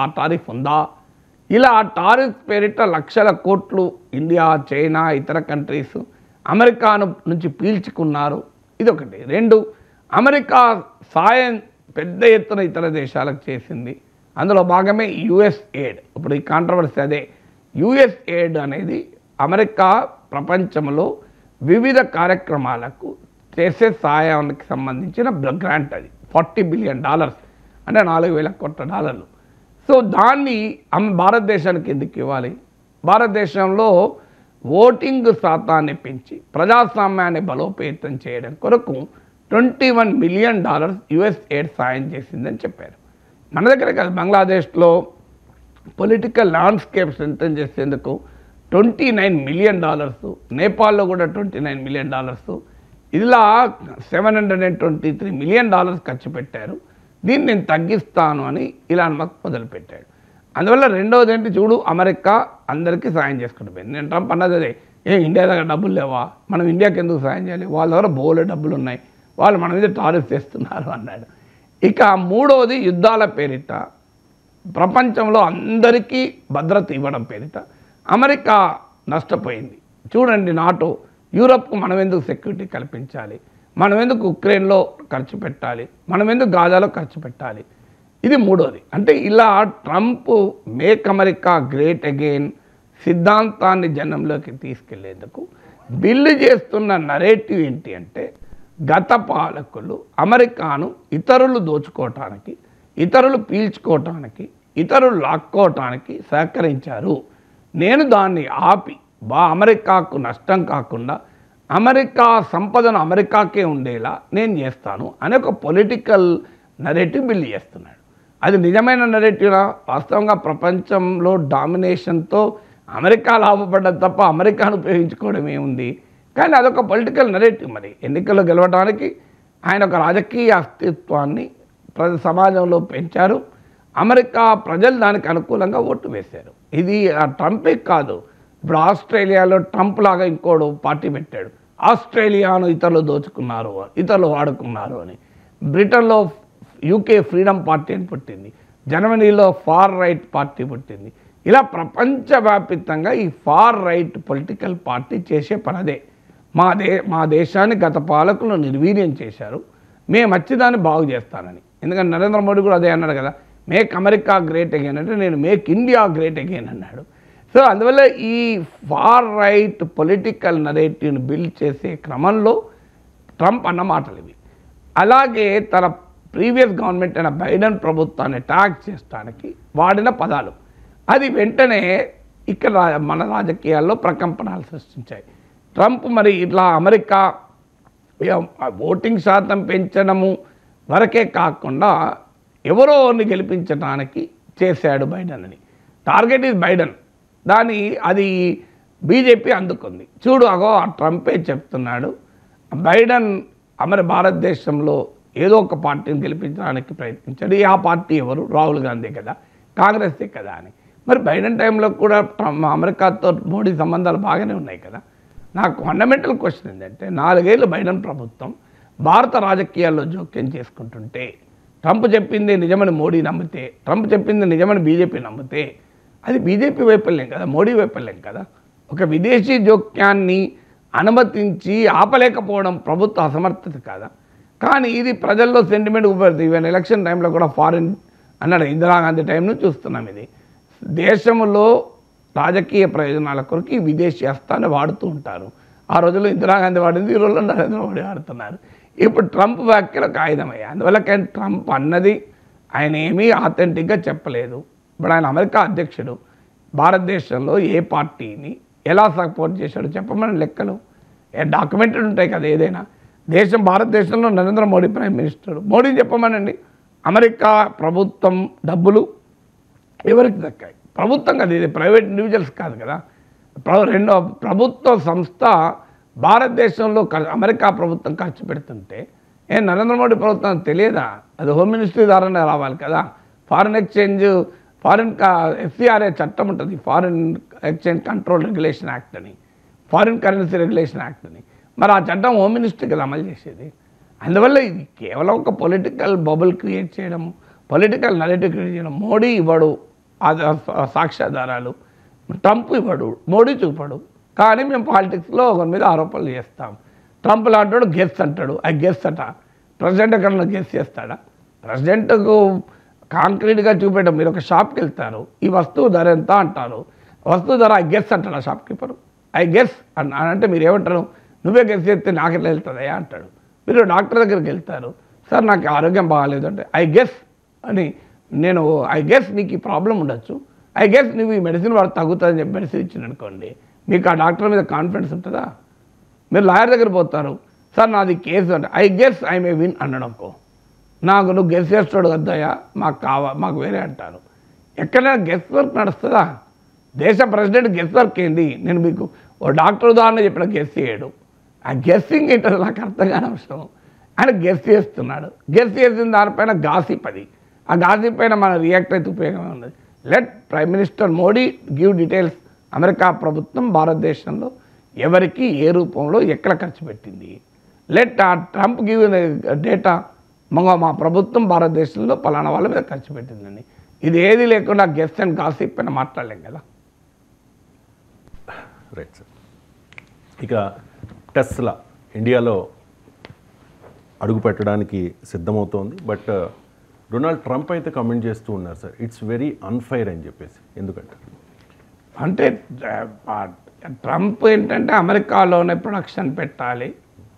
ఆ టారిఫ్ ఉందా? ఇలా టారిఫ్ పేరిట లక్షల కోట్లు ఇండియా, చైనా, ఇతర కంట్రీస్ అమెరికాను నుంచి పీల్చుకున్నారు. ఇదొకటి. 2, అమెరికా సాయం పెద్ద ఎత్తున ఇతర దేశాలకు చేసింది. అందులో భాగమే యుఎస్ ఎయిడ్. ఇప్పుడు ఈ కాంట్రవర్సీ అదే. యుఎస్ ఎయిడ్ అనేది అమెరికా ప్రపంచంలో వివిధ కార్యక్రమాలకు చేసే సాయానికి సంబంధించిన గ్రాంట్. అది $40 బిలియన్, అంటే $4,000 కోట్ల. సో దాన్ని భారతదేశానికి ఎందుకు ఇవ్వాలి? భారతదేశంలో ఓటింగ్ శాతాన్ని పెంచి ప్రజాస్వామ్యాన్ని బలోపేతం చేయడం కొరకు $21 మిలియన్ యుఎస్ ఎయిడ్ సాయం చేసిందని చెప్పారు. మన దగ్గర కాదు, బంగ్లాదేశ్లో పొలిటికల్ ల్యాండ్స్కేప్ స్ట్రెంథెన్ చేసేందుకు $29 మిలియన్, నేపాల్లో కూడా $29 మిలియన్, ఇలా $723 మిలియన్ ఖర్చు పెట్టారు. దీన్ని నేను తగ్గిస్తాను అని ఇలాన్ మస్క్ మొదలుపెట్టాడు. అందువల్ల రెండవది ఏంటి, చూడు అమెరికా అందరికీ సాయం చేసుకుంటుంది. నేను ట్రంప్ అన్నది అదే, ఇండియా దగ్గర డబ్బులు లేవా, మనం ఇండియాకి ఎందుకు సాయం చేయాలి, వాళ్ళ దగ్గర బోలే డబ్బులు ఉన్నాయి, వాళ్ళు మన మీద టారిఫ్ చేస్తున్నారు అన్నాడు. ఇక మూడవది, యుద్ధాల పేరిట ప్రపంచంలో అందరికీ భద్రత ఇవ్వడం పేరిట అమెరికా నష్టపోయింది. చూడండి, నాటో, యూరప్కు మనం ఎందుకు సెక్యూరిటీ కల్పించాలి, మనం ఎందుకు ఉక్రెయిన్లో ఖర్చు పెట్టాలి, మనం ఎందుకు గాజాలో ఖర్చు పెట్టాలి, ఇది మూడోది. అంటే ఇలా Trump make America great again సిద్ధాంతాన్ని జనంలోకి తీసుకెళ్లేందుకు బిల్లు చేస్తున్న నరేటివ్ ఏంటి అంటే, గత పాలకులు అమెరికాను ఇతరులు దోచుకోవటానికి, ఇతరులు పీల్చుకోవటానికి, ఇతరులు లాక్కోవటానికి సహకరించారు, నేను దాన్ని ఆపి అమెరికాకు నష్టం కాకుండా అమెరికా సంపదను అమెరికాకే ఉండేలా నేను చేస్తాను అనే ఒక పొలిటికల్ నరేటివ్ బిల్డ్ చేస్తున్నాడు. అది నిజమైన నరేటివ్నా? వాస్తవంగా ప్రపంచంలో డామినేషన్తో అమెరికా లాభపడ్డది తప్ప అమెరికాను ఉపయోగించుకోవడం ఏముంది? కానీ అదొక పొలిటికల్ నరేటివ్. మరి ఎన్నికల్లో గెలవడానికి ఆయన ఒక రాజకీయ అస్తిత్వాన్ని సమాజంలో పెంచారు. అమెరికా ప్రజలు దానికి అనుకూలంగా ఓటు వేశారు. ఇది ట్రంపే కాదు, ఇప్పుడు ఆస్ట్రేలియాలో ట్రంప్ లాగా ఇంకోడు పార్టీ పెట్టాడు, ఆస్ట్రేలియాను ఇతరులు దోచుకున్నారు, ఇతరులు వాడుకున్నారు అని. బ్రిటన్లో యూకే ఫ్రీడమ్ పార్టీ అని పుట్టింది, జర్మనీలో ఫార్ రైట్ పార్టీ పుట్టింది. ఇలా ప్రపంచవ్యాప్తంగా ఈ ఫార్ రైట్ పొలిటికల్ పార్టీ చేసే పనదే. మా దేశాన్ని గత పాలకులు నిర్వీర్యం చేశారు, మేము వచ్చి దాన్ని బాగు చేస్తానని. ఎందుకంటే నరేంద్ర మోడీ కూడా అదే అన్నాడు కదా, మేక్ అమెరికా గ్రేట్ అగైన్ అంటే నేను మేక్ ఇండియా గ్రేట్ అగైన్ అన్నాడు. సో అందువల్ల ఈ ఫార్ రైట్ పొలిటికల్ నరేటివ్ని బిల్డ్ చేసే క్రమంలో ట్రంప్ అన్న మాటలు ఇవి. అలాగే తన ప్రీవియస్ గవర్నమెంట్ అయిన బైడెన్ ప్రభుత్వాన్ని అటాక్ చేయడానికి వాడిన పదాలు అది వెంటనే ఇక్కడ మన రాజకీయాల్లో ప్రకంపనలు సృష్టించాయి. ట్రంప్ మరి ఇట్లా అమెరికా ఓటింగ్ శాతం పెంచడము వరకే కాకుండా ఎవరోని గెలిపించడానికి చేశాడు బైడెన్ అని. టార్గెట్ ఈజ్ బైడెన్, అది బీజేపీ అందుకుంది. చూడు అగో ఆ ట్రంపే చెప్తున్నాడు బైడెన్ భారతదేశంలో ఏదో ఒక పార్టీని గెలిపించడానికి ప్రయత్నించాడు. ఆ పార్టీ ఎవరు? రాహుల్ గాంధీ కదా, కాంగ్రెసే కదా అని. మరి బైడెన్ టైంలో కూడా అమెరికాతో మోడీ సంబంధాలు బాగానే ఉన్నాయి కదా. నాకు ఫండమెంటల్ క్వశ్చన్ ఏంటంటే, 4 ఏళ్ళు బైడెన్ ప్రభుత్వం భారత రాజకీయాల్లో జోక్యం చేసుకుంటుంటే, ట్రంప్ చెప్పింది నిజమని మోడీ నమ్మితే, ట్రంప్ చెప్పింది నిజమని బీజేపీ నమ్మితే, అది బీజేపీ వైఫల్యం కదా, మోడీ వైఫల్యం కదా. ఒక విదేశీ జోక్యాన్ని అనుమతించి ఆపలేకపోవడం ప్రభుత్వ అసమర్థత కాదా? కానీ ఇది ప్రజల్లో సెంటిమెంట్ ఉపయోగపడుతుంది. ఈవెన్ ఎలక్షన్ టైంలో కూడా ఫారిన్ అన్నాడు, ఇందిరాగాంధీ టైం నుంచి చూస్తున్నాం. ఇది దేశంలో రాజకీయ ప్రయోజనాల కొరకు విదేశీ హస్తాన్ని వాడుతూ ఉంటారు. ఆ రోజుల్లో ఇందిరాగాంధీ వాడింది, ఈ రోజుల్లో నరేంద్ర మోడీ వాడుతున్నారు. ఇప్పుడు ట్రంప్ వ్యాఖ్యలు ఒక ఆయుధమయ్యాయి. అందువల్ల కానీ ట్రంప్ అన్నది ఆయన ఏమీ ఆథెంటిక్గా చెప్పలేదు. ఇప్పుడు ఆయన అమెరికా అధ్యక్షుడు, భారతదేశంలో ఏ పార్టీని ఎలా సపోర్ట్ చేశాడో చెప్పమని లెక్కలు డాక్యుమెంటెడ్ ఉంటాయి కదా. ఏదైనా దేశం, భారతదేశంలో నరేంద్ర మోడీ ప్రైమ్ మినిస్టర్, మోడీని చెప్పమనండి. అమెరికా ప్రభుత్వం డబ్బులు ఎవరికి దక్కాయి? ప్రభుత్వం కదా, ఇది ప్రైవేట్ ఇండివిజువల్స్ కాదు కదా. ప్రభుత్వ సంస్థ భారతదేశంలో అమెరికా ప్రభుత్వం ఖర్చు పెడుతుంటే నరేంద్ర మోడీ ప్రభుత్వం తెలియదా? అది హోమ్ మినిస్ట్రీ ద్వారానే రావాలి కదా. ఫారిన్ ఎక్స్చేంజ్, FCRA చట్టం ఉంటుంది, foreign exchange control regulation act అని, ఫారిన్ కరెన్సీ రెగ్యులేషన్ యాక్ట్ అని. మరి ఆ చట్టం హోమ్ మినిస్ట్రీ కదా అమలు చేసేది. అందువల్ల ఇది కేవలం ఒక పొలిటికల్ బబుల్ క్రియేట్ చేయడం, పొలిటికల్ నరేటివ్ క్రియేట్ చేయడం. మోడీ ఇవ్వడు సాక్ష్యాధారాలు, ట్రంప్ ఇవ్వడు, మోడీ చూపడు. కానీ మేము పాలిటిక్స్లో ఒకరి మీద ఆరోపణలు చేస్తాం. ట్రంప్ లాంటాడు గెస్ అంటాడు, గెస్ అట. ప్రెసిడెంట్ ఎక్కడన్నా గెస్ చేస్తాడా? ప్రెసిడెంట్కు కాంక్రీట్గా చూపెట్టడం. మీరు ఒక షాప్కి వెళ్తారు, ఈ వస్తువు ధర ఎంత అంటారు, వస్తువు ధర గెస్ అంటాడు ఆ షాప్ కీపరు. గెస్ అంటే మీరు ఏమంటారు? నువ్వే గెస్ చేస్తే నాకు ఎట్లా వెళ్తుందయా అంటాడు. మీరు డాక్టర్ దగ్గరికి వెళ్తారు, సార్ నాకు ఆరోగ్యం బాగాలేదు అంటే గెస్ అని, నేను గెస్ నీకు ఈ ప్రాబ్లం ఉండొచ్చు, గెస్ నువ్వు ఈ మెడిసిన్ వాడు తగ్గుతుందని చెప్పి మెడిసిన్ ఇచ్చింది అనుకోండి, మీకు ఆ డాక్టర్ మీద కాన్ఫిడెన్స్ ఉంటుందా? మీరు లాయర్ దగ్గర పోతారు, సార్ నాది కేసు అంటే గెస్ ఐ మే విన్ అన్నాడనుకో, నాకు నువ్వు గెస్ చేస్తాడు కదయ్యా, మాకు వేరే అంటారు. ఎక్కడైనా గెస్ వర్క్ నడుస్తుందా? దేశ ప్రెసిడెంట్ గెస్ వర్క్ ఏంది? నేను మీకు ఓ డాక్టర్ ఉదాహరణ చెప్పిన గెస్ చేయడు. ఆ గెస్సింగ్ ఏంటో నాకు అర్థం కాని అవసరం. ఆయన గెస్ చేస్తున్నాడు, గెస్ చేసిన దానిపైన గాసిప్. అది ఆ గాసిప్ పైన మన రియాక్ట్ అయితే ఉపయోగమే ఉన్నది. Let prime minister Modi give details. America ప్రభుత్వం భారతదేశంలో ఎవరికి ఏ రూపంలో ఎక్కడ ఖర్చు పెట్టింది. లెట్ ఆ ట్రంప్ గివ్ డేటా, మా ప్రభుత్వం భారతదేశంలో పలానా వాళ్ళ మీద ఖర్చు పెట్టిందండి. ఇది ఏది లేకుండా గెస్ అండ్ గాసిప్ పైన మాట్లాడలేం కదా.
Right sir. ఇక టెస్లా ఇండియాలో అడుగు పెట్టడానికి సిద్ధమవుతోంది. బట్ డొనాల్డ్ ట్రంప్ అయితే కమెంట్ చేస్తూ ఉన్నారు సార్, ఇట్స్ వెరీ అన్ఫైర్ అని చెప్పేసి. ఎందుకంటే
అంటే ట్రంప్ ఏంటంటే అమెరికాలోనే ప్రొడక్షన్ పెట్టాలి,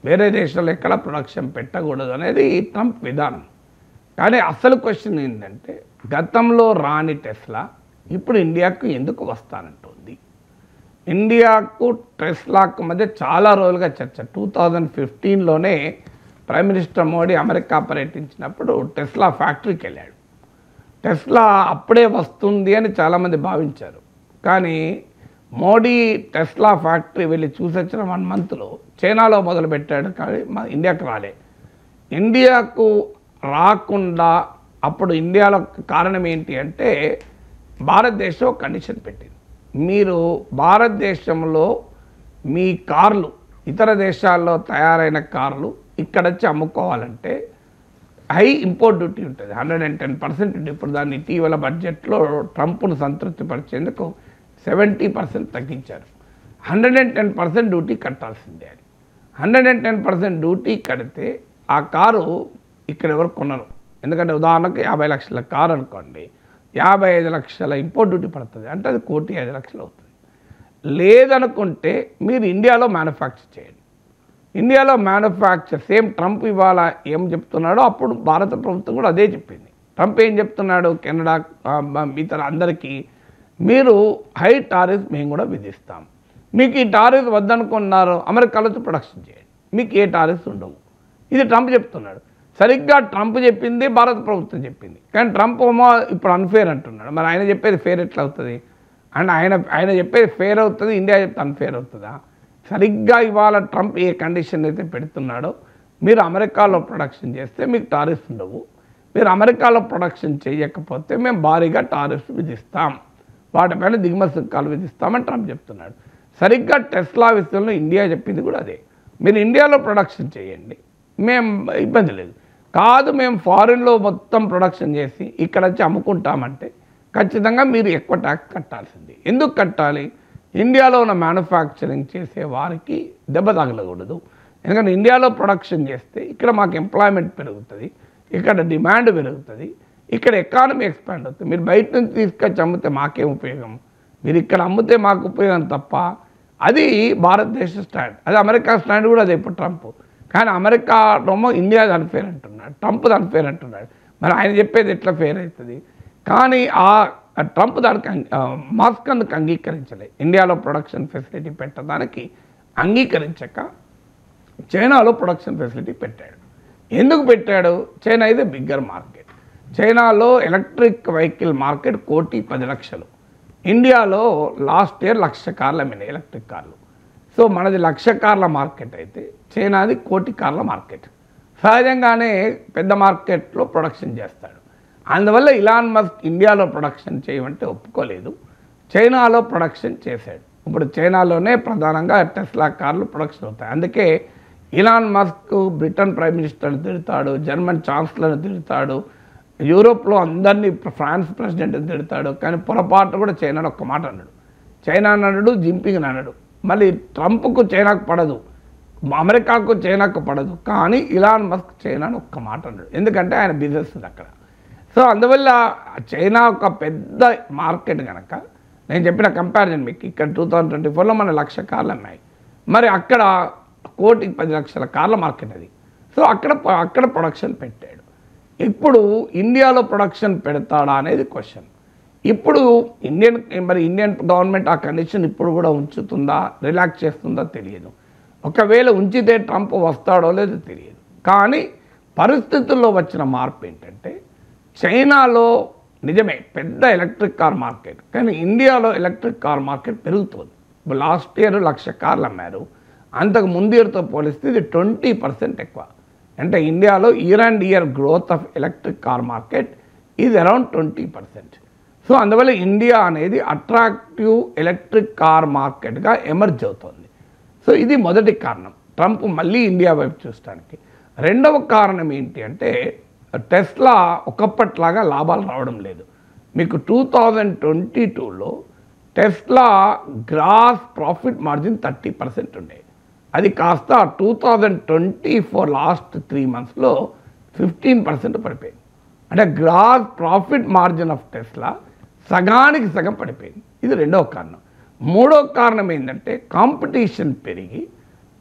వేరే దేశాల్లో ఎక్కడ ప్రొడక్షన్ పెట్టకూడదు అనేది ట్రంప్ విధానం. కానీ అసలు క్వశ్చన్ ఏంటంటే గతంలో రాని టెస్లా ఇప్పుడు ఇండియాకు ఎందుకు వస్తానంటుంది? ఇండియాకు టెస్లాకు మధ్య చాలా రోజులుగా చర్చ. 2015లోనే ప్రైమ్ మినిస్టర్ మోడీ అమెరికా పర్యటించినప్పుడు టెస్లా ఫ్యాక్టరీకి వెళ్ళాడు. టెస్లా అప్పుడే వస్తుంది అని చాలామంది భావించారు. కానీ మోడీ టెస్లా ఫ్యాక్టరీ వెళ్ళి చూసొచ్చిన 1 మంత్లో చైనాలో మొదలుపెట్టాడు, కానీ ఇండియాకు రాలే. ఇండియాకు రాకుండా అప్పుడు ఇండియాలో కారణం ఏంటి అంటే భారతదేశం కండిషన్ పెట్టింది. మీరు భారతదేశంలో మీ కార్లు ఇతర దేశాల్లో తయారైన కార్లు ఇక్కడ వచ్చి అమ్ముకోవాలంటే హై ఇంపోర్ట్ డ్యూటీ ఉంటుంది, 110% ఇప్పుడు దాన్ని ఇటీవల బడ్జెట్లో ట్రంప్ను సంతృప్తిపరిచేందుకు 70% తగ్గించారు. 110% డ్యూటీ కట్టాల్సిందే. అది 110% డ్యూటీ కడితే ఆ కారు ఇక్కడ ఎవరు కొనరు. ఎందుకంటే ఉదాహరణకు 50 లక్షల కారు అనుకోండి, 55 లక్షల ఇంపోర్ట్ డ్యూటీ పడుతుంది, అంటే అది 1,05,00,000 అవుతుంది. లేదనుకుంటే మీరు ఇండియాలో మ్యానుఫ్యాక్చర్ చేయండి. ఇండియాలో మ్యానుఫ్యాక్చర్ సేమ్ ట్రంప్ ఇవాళ ఏం చెప్తున్నాడో అప్పుడు భారత ప్రభుత్వం కూడా అదే చెప్పింది. ట్రంప్ ఏం చెప్తున్నాడు కెనడా ఇతర అందరికీ, మీరు హై టారిఫ్ మేము కూడా విధిస్తాం, మీకు ఈ టారిఫ్ వద్దనుకున్నారు అమెరికాలో ప్రొడక్షన్ చేయండి, మీకు ఏ టారిఫ్స్ ఉండవు. ఇది ట్రంప్ చెప్తున్నాడు. సరిగ్గా ట్రంప్ చెప్పింది భారత ప్రభుత్వం చెప్పింది. కానీ ట్రంప్ ఏమో ఇప్పుడు అన్ఫేర్ అంటున్నాడు. మరి ఆయన చెప్పేది ఫేర్ ఎట్లా అవుతుంది? అండ్ ఆయన చెప్పేది ఫేర్ అవుతుంది, ఇండియా చెప్తే అన్ఫేర్ అవుతుందా? సరిగ్గా ఇవాళ ట్రంప్ ఏ కండిషన్ అయితే పెడుతున్నాడో, మీరు అమెరికాలో ప్రొడక్షన్ చేస్తే మీకు టారిఫ్స్ ఉండవు, మీరు అమెరికాలో ప్రొడక్షన్ చేయకపోతే మేము భారీగా టారిఫ్స్ విధిస్తాం, వాటిపైన దిగుమతి సుంకాలు విధిస్తామని ట్రంప్ చెప్తున్నాడు. సరిగ్గా టెస్లా విషయంలో ఇండియా చెప్పింది కూడా అదే, మీరు ఇండియాలో ప్రొడక్షన్ చేయండి, మేము ఇబ్బంది లేదు. కాదు మేము ఫారిన్లో మొత్తం ప్రొడక్షన్ చేసి ఇక్కడ వచ్చి అమ్ముకుంటామంటే ఖచ్చితంగా మీరు ఎక్కువ ట్యాక్స్ కట్టాల్సింది. ఎందుకు కట్టాలి? ఇండియాలో ఉన్న మ్యానుఫ్యాక్చరింగ్ చేసే వారికి దెబ్బ తగలకూడదు. ఎందుకంటే ఇండియాలో ప్రొడక్షన్ చేస్తే ఇక్కడ మాకు ఎంప్లాయ్మెంట్ పెరుగుతుంది, ఇక్కడ డిమాండ్ పెరుగుతుంది, ఇక్కడ ఎకానమీ ఎక్స్పాండ్ అవుతుంది. మీరు బయట నుంచి తీసుకొచ్చి అమ్మితే మాకేం ఉపయోగం? మీరు ఇక్కడ అమ్మితే మాకు ఉపయోగం తప్ప. అది భారతదేశ స్టాండ్, అది అమెరికా స్టాండ్ కూడా అదే ఇప్పుడు ట్రంప్. కానీ అమెరికాలో ఇండియాది అన్ఫేర్ అంటున్నాడు, ట్రంప్ది అన్ఫేర్ అంటున్నాడు. మరి ఆయన చెప్పేది ఎట్లా ఫేర్ అవుతుంది? కానీ ఆ ట్రంప్ దానికి మాస్క్ అందుకు అంగీకరించలే. ఇండియాలో ప్రొడక్షన్ ఫెసిలిటీ పెట్టడానికి అంగీకరించక చైనాలో ప్రొడక్షన్ ఫెసిలిటీ పెట్టాడు. ఎందుకు పెట్టాడు? చైనా ఇది బిగ్గర్ మార్కెట్. చైనాలో ఎలక్ట్రిక్ వెహికల్ మార్కెట్ 1,10,00,000. ఇండియాలో లాస్ట్ ఇయర్ 1,00,000 కార్లు అమ్మినాయి ఎలక్ట్రిక్ కార్లు. సో మనది 1,00,000 కార్ల మార్కెట్ అయితే చైనాది 1,00,000 కార్ల మార్కెట్. సహజంగానే పెద్ద మార్కెట్లో ప్రొడక్షన్ చేస్తాడు. అందువల్ల ఇలాన్ మస్క్ ఇండియాలో ప్రొడక్షన్ చేయమంటే ఒప్పుకోలేదు, చైనాలో ప్రొడక్షన్ చేశాడు. ఇప్పుడు చైనాలోనే ప్రధానంగా టెస్లా కార్లు ప్రొడక్షన్ అవుతాయి. అందుకే ఇలాన్ మస్క్ బ్రిటన్ ప్రైమ్ మినిస్టర్ని తిడతాడు, జర్మన్ ఛాన్సలర్ని తిడతాడు, యూరోప్లో అందరినీ ఫ్రాన్స్ ప్రెసిడెంట్ని తిడతాడు. కానీ పొరపాటు కూడా చైనాను ఒక్క మాట అన్నాడు. చైనా అన్నాడు, జింపింగ్ అన్నాడు. మళ్ళీ ట్రంప్కు చైనాకు పడదు, అమెరికాకు చైనాకు పడదు, కానీ ఇలాన్ మస్క్ చైనాను ఒక్క మాట అన్నాడు. ఎందుకంటే ఆయన బిజినెస్ ఉంది అక్కడ. సో అందువల్ల చైనా ఒక పెద్ద మార్కెట్ కనుక నేను చెప్పిన కంపారిజన్ మీకు ఇక్కడ 2024లో మన 1,00,000 కార్లు అమ్మాయి, మరి అక్కడ 1,10,00,000 కార్ల మార్కెట్ అది. సో అక్కడ ప్రొడక్షన్ పెట్టాడు. ఇప్పుడు ఇండియాలో ప్రొడక్షన్ పెడతాడా అనేది క్వశ్చన్. ఇప్పుడు ఇండియన్ గవర్నమెంట్ ఆ కండిషన్ ఇప్పుడు కూడా ఉంచుతుందా, రిలాక్స్ చేస్తుందా తెలియదు. ఒకవేళ ఉంచితే ట్రంప్ వస్తాడో లేదో తెలియదు. కానీ పరిస్థితుల్లో వచ్చిన మార్పు ఏంటంటే చైనాలో నిజమే పెద్ద ఎలక్ట్రిక్ కార్ మార్కెట్, కానీ ఇండియాలో ఎలక్ట్రిక్ కార్ మార్కెట్ పెరుగుతుంది. లాస్ట్ ఇయర్ 1,00,000 కార్లు అమ్మారు, అంతకు ముందు ఇయర్తో పోలిస్తే ఇది 20% ఎక్కువ. అంటే ఇండియాలో year and year growth of electric car market is around 20%. So అందువల్ల ఇండియా అనేది అట్రాక్టివ్ ఎలక్ట్రిక్ కార్ మార్కెట్గా ఎమర్జ్ అవుతుంది. సో ఇది మొదటి కారణం ట్రంప్ మళ్ళీ ఇండియా వైపు చూడటానికి. రెండవ కారణం ఏంటి అంటే టెస్లా ఒకప్పట్లాగా లాభాలు రావడం లేదు. మీకు 2022లో టెస్లా గ్రాస్ ప్రాఫిట్ మార్జిన్ 30% ఉండే, అది కాస్త 2024 లాస్ట్ 3 monthsలో 15% పడిపోయింది. అంటే gross profit margin of Tesla సగానికి సగం పడిపోయింది. ఇది రెండవ కారణం. మూడో కారణం ఏంటంటే కాంపిటీషన్ పెరిగి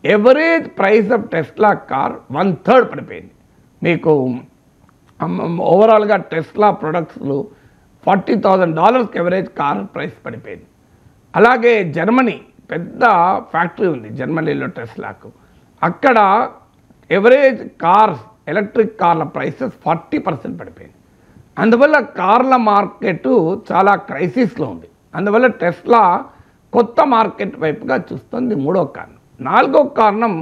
average price of Tesla car 1/3 పడిపోయింది. మీకు ఓవరాల్గా టెస్లా ప్రొడక్ట్స్లు $40,000 ఎవరేజ్ కార్ ప్రైస్ పడిపోయింది. అలాగే జర్మనీ పెద్ద ఫ్యాక్టరీ ఉంది జర్మనీలో టెస్లాకు. అక్కడ ఎవరేజ్ కార్స్ ఎలక్ట్రిక్ కార్ల ప్రైసెస్ 40% పడిపోయింది. అందువల్ల కార్ల మార్కెట్ చాలా క్రైసిస్లో ఉంది. అందువల్ల టెస్లా కొత్త మార్కెట్ వైపుగా చూస్తుంది. మూడో కారణం. నాలుగో కారణం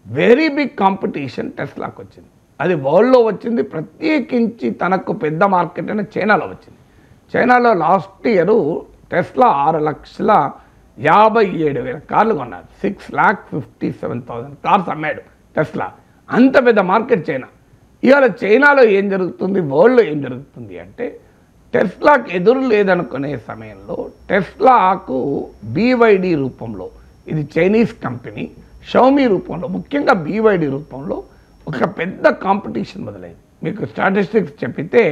వెరీ బిగ్ కాంపిటీషన్ టెస్లాకు వచ్చింది. అది వరల్డ్లో వచ్చింది. ప్రత్యేకించి తనకు పెద్ద మార్కెట్ అయిన చైనాలో వచ్చింది. చైనాలో లాస్ట్ ఇయర్ టెస్లా 6,57,000 కార్లు కొన్నారు. 6,57,000 కార్స్ అమ్మాడు టెస్లా. అంత పెద్ద మార్కెట్ చైనా. ఇవాళ చైనాలో ఏం జరుగుతుంది, వరల్డ్లో ఏం జరుగుతుంది అంటే టెస్లాకు ఎదురు లేదనుకునే సమయంలో టెస్లాకు BYD రూపంలో, ఇది చైనీస్ కంపెనీ, షౌమీ రూపంలో, ముఖ్యంగా BYD రూపంలో ఒక పెద్ద కాంపిటీషన్ మొదలైంది. మీకు స్టాటిస్టిక్స్ చెప్పితే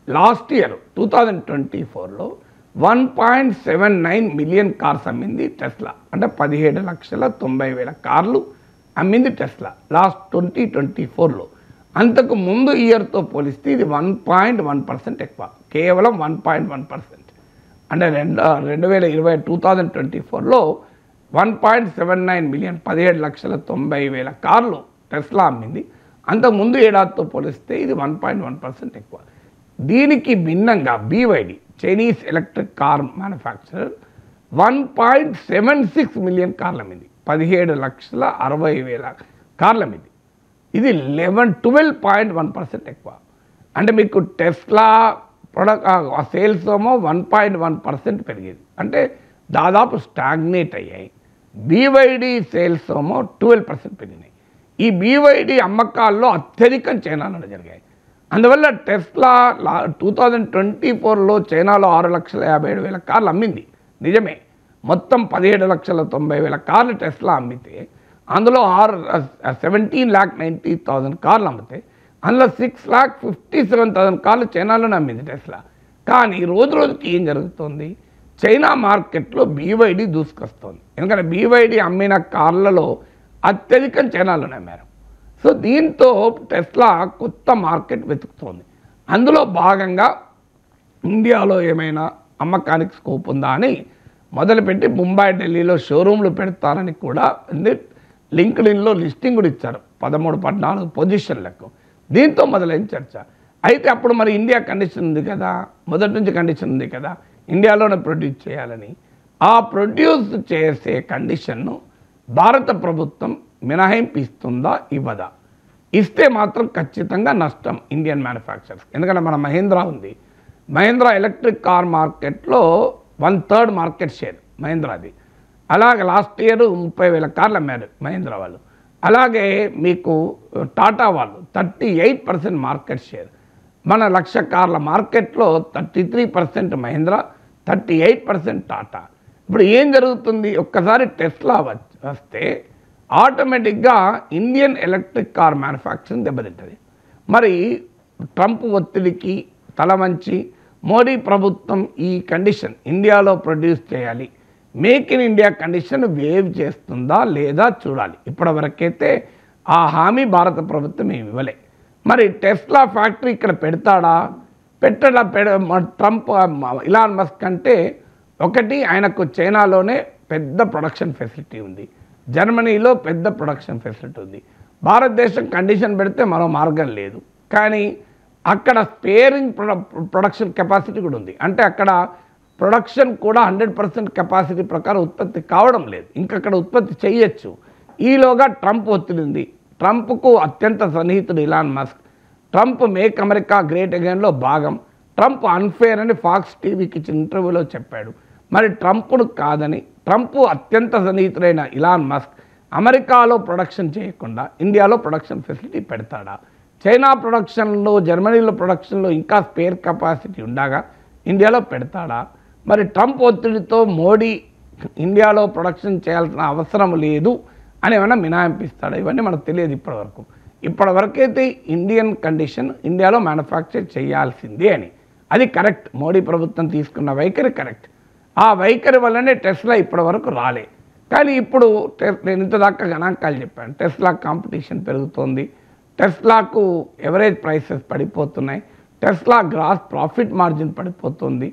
లాస్ట్ ఇయర్ 2024లో 1.79 మిలియన్ కార్స్ అమ్మింది టెస్లా. అంటే 17,90,000 కార్లు అమ్మింది టెస్లా లాస్ట్ 2024లో. అంతకు ముందు ఇయర్తో పోలిస్తే ఇది 1.1% ఎక్కువ, కేవలం 1.1%. అంటే 2024లో 1.79 మిలియన్ 17,90,000 కార్లు టెస్లా అమ్మింది. అంతకుముందు ఏడాదితో పోలిస్తే ఇది 1.1% ఎక్కువ. దీనికి భిన్నంగా BYD Chinese electric car manufacturer 1.76 million కార్లు అమ్మింది. 17,60,000 కార్లు అమ్మింది. ఇది 12.1% ఎక్కువ. అంటే మీకు టెస్లా ప్రొడక్ట్ సేల్స్ ఏమో 1.1% పెరిగేది, అంటే దాదాపు స్టాగ్నేట్ అయ్యాయి. BYD సేల్స్ ఏమో 12% పెరిగినాయి. ఈ BYD అమ్మకాల్లో అత్యధికం చైనాలో జరిగాయి. అందువల్ల టెస్లా 2024లో చైనాలో 6,57,000 కార్లు అమ్మింది నిజమే. మొత్తం 17,90,000 కార్లు టెస్లా అమ్మితే అందులో 17,90,000 కార్లు అమ్మితే అందులో 6,57,000 కార్లు చైనాలోనే అమ్మింది టెస్లా. కానీ రోజు రోజుకి ఏం జరుగుతుంది, చైనా మార్కెట్లో BYD దూసుకొస్తుంది. ఎందుకంటే BYD అమ్మిన కార్లలో అత్యధికం చైనాలోనే అమ్మారు. సో దీంతో టెస్లా కొత్త మార్కెట్ వెతుకుతోంది. అందులో భాగంగా ఇండియాలో ఏమైనా అమ్మకానికి స్కోప్ ఉందా అని మొదలుపెట్టి ముంబై, ఢిల్లీలో షోరూమ్లు పెడతారని కూడా లింక్డ్ఇన్లో లిస్టింగ్ కూడా ఇచ్చారు 13-14 పొజిషన్లకు. దీంతో మొదలైన చర్చ. అయితే అప్పుడు మరి ఇండియా కండిషన్ ఉంది కదా, మొదటి నుంచి కండిషన్ ఉంది కదా ఇండియాలోనే ప్రొడ్యూస్ చేయాలని. ఆ ప్రొడ్యూస్ చేసే కండిషన్ను భారత ప్రభుత్వం మినహాయింపు ఇస్తుందా ఇవ్వదా? ఇస్తే మాత్రం ఖచ్చితంగా నష్టం ఇండియన్ మ్యానుఫ్యాక్చరర్స్. ఎందుకంటే మన మహీంద్రా ఉంది. మహీంద్రా ఎలక్ట్రిక్ కార్ మార్కెట్లో 1/3 మార్కెట్ షేర్ మహీంద్రాది. అలాగే లాస్ట్ ఇయర్ 30,000 కార్లు అమ్మారు మహీంద్రా వాళ్ళు. అలాగే మీకు టాటా వాళ్ళు 38% మార్కెట్ షేర్. మన 1,00,000 కార్ల మార్కెట్లో 33% మహీంద్రా, 38% టాటా. ఇప్పుడు ఏం జరుగుతుంది, ఒక్కసారి టెస్లా వస్తే ఆటోమేటిక్గా ఇండియన్ ఎలక్ట్రిక్ కార్ మ్యానుఫ్యాక్చరింగ్ దెబ్బతింటుంది. మరి ట్రంప్ ఒత్తిడికి తలవంచి మోడీ ప్రభుత్వం ఈ కండిషన్ ఇండియాలో ప్రొడ్యూస్ చేయాలి, make in India condition wave చేస్తుందా లేదా చూడాలి. ఇప్పటివరకైతే ఆ హామీ భారత ప్రభుత్వం ఏమి ఇవ్వలే. మరి టెస్లా ఫ్యాక్టరీ ఇక్కడ పెడతాడా ట్రంప్ ఇలాన్ మస్క్ అంటే ఒకటి ఆయనకు చైనాలోనే పెద్ద ప్రొడక్షన్ ఫెసిలిటీ ఉంది, జర్మనీలో పెద్ద ప్రొడక్షన్ ఫెసిలిటీ ఉంది. భారతదేశం కండిషన్ పెడితే మరో మార్గం లేదు. కానీ అక్కడ స్పేరింగ్ ప్రొడక్షన్ కెపాసిటీ కూడా ఉంది. అంటే అక్కడ ప్రొడక్షన్ కూడా 100% కెపాసిటీ ప్రకారం ఉత్పత్తి కావడం లేదు, ఇంకక్కడ ఉత్పత్తి చేయొచ్చు. ఈలోగా ట్రంప్ ఒత్తిడి ఉంది. ట్రంప్కు అత్యంత సన్నిహితుడు Elon Musk. Trump make America great అగైన్లో భాగం. ట్రంప్ అన్ఫేర్ అని ఫాక్స్ టీవీకి ఇచ్చిన ఇంటర్వ్యూలో చెప్పాడు. మరి ట్రంప్ను కాదని ట్రంప్ అత్యంత సన్నిహితుడైన ఇలాన్ మస్క్ అమెరికాలో ప్రొడక్షన్ చేయకుండా ఇండియాలో ప్రొడక్షన్ ఫెసిలిటీ పెడతాడా? చైనా ప్రొడక్షన్లో, జర్మనీలో ప్రొడక్షన్లో ఇంకా స్పేర్ కెపాసిటీ ఉండగా ఇండియాలో పెడతాడా? మరి ట్రంప్ ఒత్తిడితో మోడీ ఇండియాలో ప్రొడక్షన్ చేయాల్సిన అవసరం లేదు అని ఏమైనా మినహాయింపిస్తాడా, ఇవన్నీ మనకు తెలియదు ఇప్పటివరకైతే ఇండియన్ కండిషన్ ఇండియాలో మ్యానుఫ్యాక్చర్ చేయాల్సిందే అని, అది కరెక్ట్. మోడీ ప్రభుత్వం తీసుకున్న వైఖరి కరెక్ట్. ఆ వైఖరి వల్లనే టెస్లా ఇప్పటివరకు రాలే. కానీ ఇప్పుడు నేను ఇంతదాకా గణాంకాలు చెప్పాను. టెస్లా కాంపిటీషన్ పెరుగుతోంది, టెస్లాకు ఎవరేజ్ ప్రైసెస్ పడిపోతున్నాయి, టెస్లా గ్రాస్ ప్రాఫిట్ మార్జిన్ పడిపోతుంది.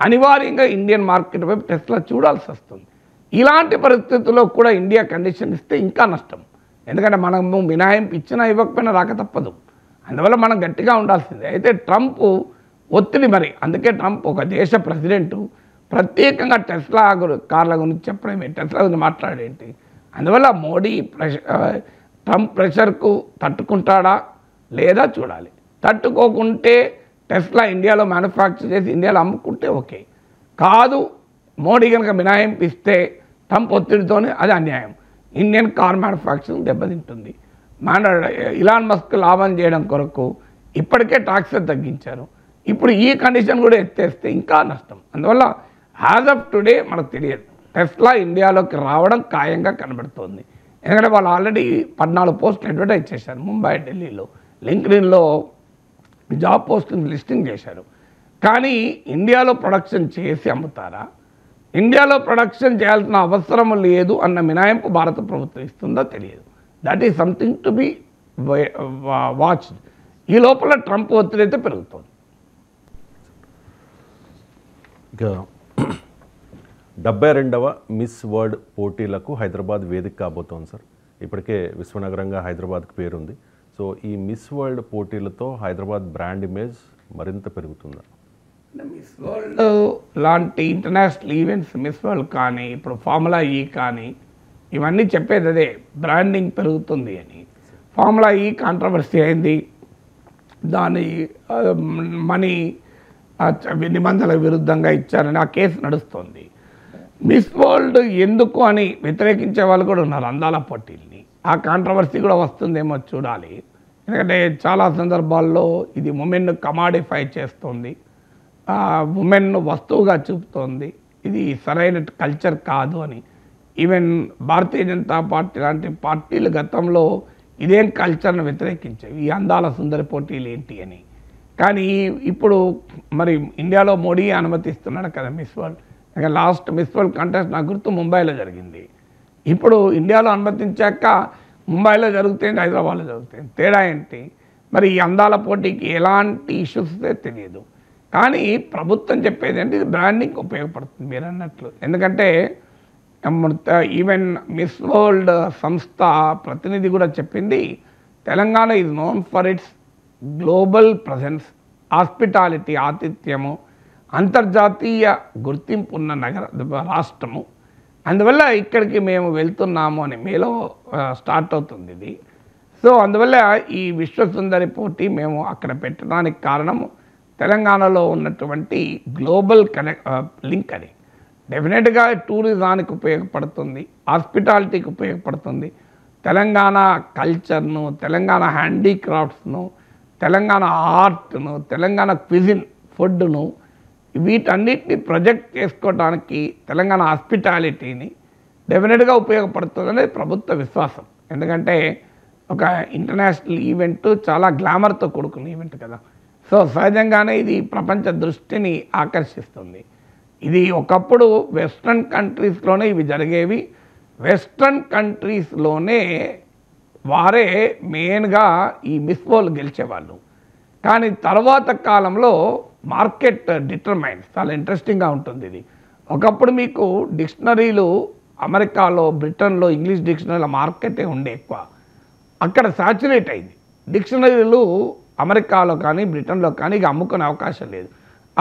అనివార్యంగా ఇండియన్ మార్కెట్ వైపు టెస్లా చూడాల్సి వస్తుంది. ఇలాంటి పరిస్థితుల్లో కూడా ఇండియా కండిషన్ ఇస్తే ఇంకా నష్టం. ఎందుకంటే మనము మినహాయింపు ఇచ్చినా ఇవ్వకపోయినా రాక తప్పదు. అందువల్ల మనం గట్టిగా ఉండాల్సిందే. అయితే ట్రంప్ ఒత్తిడి మరి, అందుకే ట్రంప్ ఒక దేశ ప్రెసిడెంటు ప్రత్యేకంగా టెస్లా కార్ల గురించి చెప్పడమే, టెస్లా గురించి మాట్లాడేంటి. అందువల్ల మోడీ ట్రంప్ ప్రెషర్కు తట్టుకుంటాడా లేదా చూడాలి. తట్టుకోకుంటే టెస్లా ఇండియాలో మ్యానుఫ్యాక్చర్ చేసి ఇండియాలో అమ్ముకుంటే ఓకే. కాదు మోడీ కనుక మినహాయింపు ఇస్తే ట్రంప్ ఒత్తిడితోనే అది అన్యాయం. ఇండియన్ కార్ మ్యానుఫ్యాక్చరింగ్ దెబ్బతింటుంది. ఇలాన్ మస్క్ లాభం చేయడం కొరకు ఇప్పటికే ట్యాక్స్ తగ్గించారు. ఇప్పుడు ఈ కండిషన్ కూడా ఎత్తేస్తే ఇంకా నష్టం. అందువల్ల యాజ్ ఆఫ్ టుడే మనకు తెలియదు. టెస్లా ఇండియాలోకి రావడం ఖాయంగా కనబడుతోంది. ఎందుకంటే వాళ్ళు ఆల్రెడీ 14 పోస్టులు అడ్వర్టైజ్ చేశారు. ముంబై, ఢిల్లీలో లింక్డ్ఇన్లో జాబ్ పోస్టింగ్ లిస్టింగ్ చేశారు. కానీ ఇండియాలో ప్రొడక్షన్ చేసి అమ్ముతారా, ఇండియాలో ప్రొడక్షన్ చేయాల్సిన అవసరం లేదు అన్న మినహాయింపు భారత ప్రభుత్వం ఇస్తుందో తెలియదు. That is something to be watched. ఈ లోపల ట్రంప్ ఒత్తిడి అయితే పెరుగుతుంది.
ఇక 72వ మిస్ వరల్డ్ పోటీలకు హైదరాబాద్ వేదిక కాబోతోంది సార్. ఇప్పటికే విశ్వనగరంగా హైదరాబాద్కి పేరుంది. సో ఈ మిస్ వరల్డ్ పోటీలతో హైదరాబాద్ బ్రాండ్ ఇమేజ్ మరింత పెరుగుతుందా?
మిస్ వరల్డ్ లాంటి ఇంటర్నేషనల్ ఈవెంట్స్, మిస్ వరల్డ్ కానీ ఇప్పుడు ఫార్ములా ఈ కానీ ఇవన్నీ చెప్పేది అదే, బ్రాండింగ్ పెరుగుతుంది అని. ఫార్ములా ఈ కాంట్రవర్సీ అయింది, దాని మనీ నిబంధనలకు విరుద్ధంగా ఇచ్చారని ఆ కేసు నడుస్తుంది. మిస్ వరల్డ్ ఎందుకు అని వ్యతిరేకించే వాళ్ళు కూడా ఉన్నారు, అందాల పోటీల్ని. ఆ కాంట్రవర్సీ కూడా వస్తుందేమో చూడాలి. ఎందుకంటే చాలా సందర్భాల్లో ఇది ఉమెన్ను కమాడిఫై చేస్తుంది, ఉమెన్ను వస్తువుగా చూపుతోంది. ఇది సరైన కల్చర్ కాదు అని. ఈవెన్ భారతీయ జనతా పార్టీ లాంటి పార్టీలు గతంలో ఇదేం కల్చర్ను వ్యతిరేకించేవి, ఈ అందాల సుందరి పోటీలు ఏంటి అని. కానీ ఇప్పుడు మరి ఇండియాలో మోడీ అనుమతిస్తున్నాడు కదా miss world. Last miss world contest నాకు గుర్తు ముంబైలో జరిగింది. ఇప్పుడు ఇండియాలో అనుమతించాక ముంబైలో జరుగుతుంది, హైదరాబాద్లో జరుగుతుంది. తేడా ఏంటి? మరి ఈ అందాల పోటీకి ఎలాంటి ఇష్యూస్ తెలియదు. కానీ ప్రభుత్వం చెప్పేది ఏంటి, ఇది బ్రాండింగ్ ఉపయోగపడుతుంది మీరు అన్నట్లు. ఎందుకంటే ఈవెన్ మిస్ వరల్డ్ సంస్థ ప్రతినిధి కూడా చెప్పింది, Telangana is known for its global presence, hospitality, ఆతిథ్యము, అంతర్జాతీయ గుర్తింపు ఉన్న రాష్ట్రము. అందువల్ల ఇక్కడికి మేము వెళ్తున్నాము అని మేలో స్టార్ట్ అవుతుంది ఇది. సో అందువల్ల ఈ విశ్వసుందరి పోటీ మేము అక్కడ పెట్టడానికి కారణము తెలంగాణలో ఉన్నటువంటి గ్లోబల్ లింక్ అని. డెఫినెట్గా టూరిజానికి ఉపయోగపడుతుంది, హాస్పిటాలిటీకి ఉపయోగపడుతుంది. తెలంగాణ కల్చర్ను, తెలంగాణ హ్యాండీక్రాఫ్ట్స్ను, తెలంగాణ ఆర్ట్ను, తెలంగాణ క్విజిన్ ఫుడ్ను, వీటన్నిటిని ప్రొజెక్ట్ చేసుకోవడానికి తెలంగాణ హాస్పిటాలిటీని డెఫినెట్గా ఉపయోగపడుతుంది అనేది ప్రభుత్వ విశ్వాసం. ఎందుకంటే ఒక ఇంటర్నేషనల్ ఈవెంట్ చాలా గ్లామర్తో కూడుకున్న ఈవెంట్ కదా. సో సహజంగానే ఇది ప్రపంచ దృష్టిని ఆకర్షిస్తుంది. ఇది ఒకప్పుడు వెస్ట్రన్ కంట్రీస్లోనే ఇవి జరిగేవి. వెస్ట్రన్ కంట్రీస్లోనే వారే మెయిన్గా ఈ మిస్ వరల్డ్ గెలిచేవాళ్ళు. కానీ తర్వాత కాలంలో మార్కెట్ డిటర్మైన్స్, చాలా ఇంట్రెస్టింగ్గా ఉంటుంది ఇది. ఒకప్పుడు మీకు డిక్షనరీలు అమెరికాలో, బ్రిటన్లో ఇంగ్లీష్ డిక్షనరీల మార్కెటే ఉండే ఎక్కువ. అక్కడ సాచురేట్ అయింది. డిక్షనరీలు అమెరికాలో కానీ బ్రిటన్లో కానీ ఇక అమ్ముకునే అవకాశం లేదు.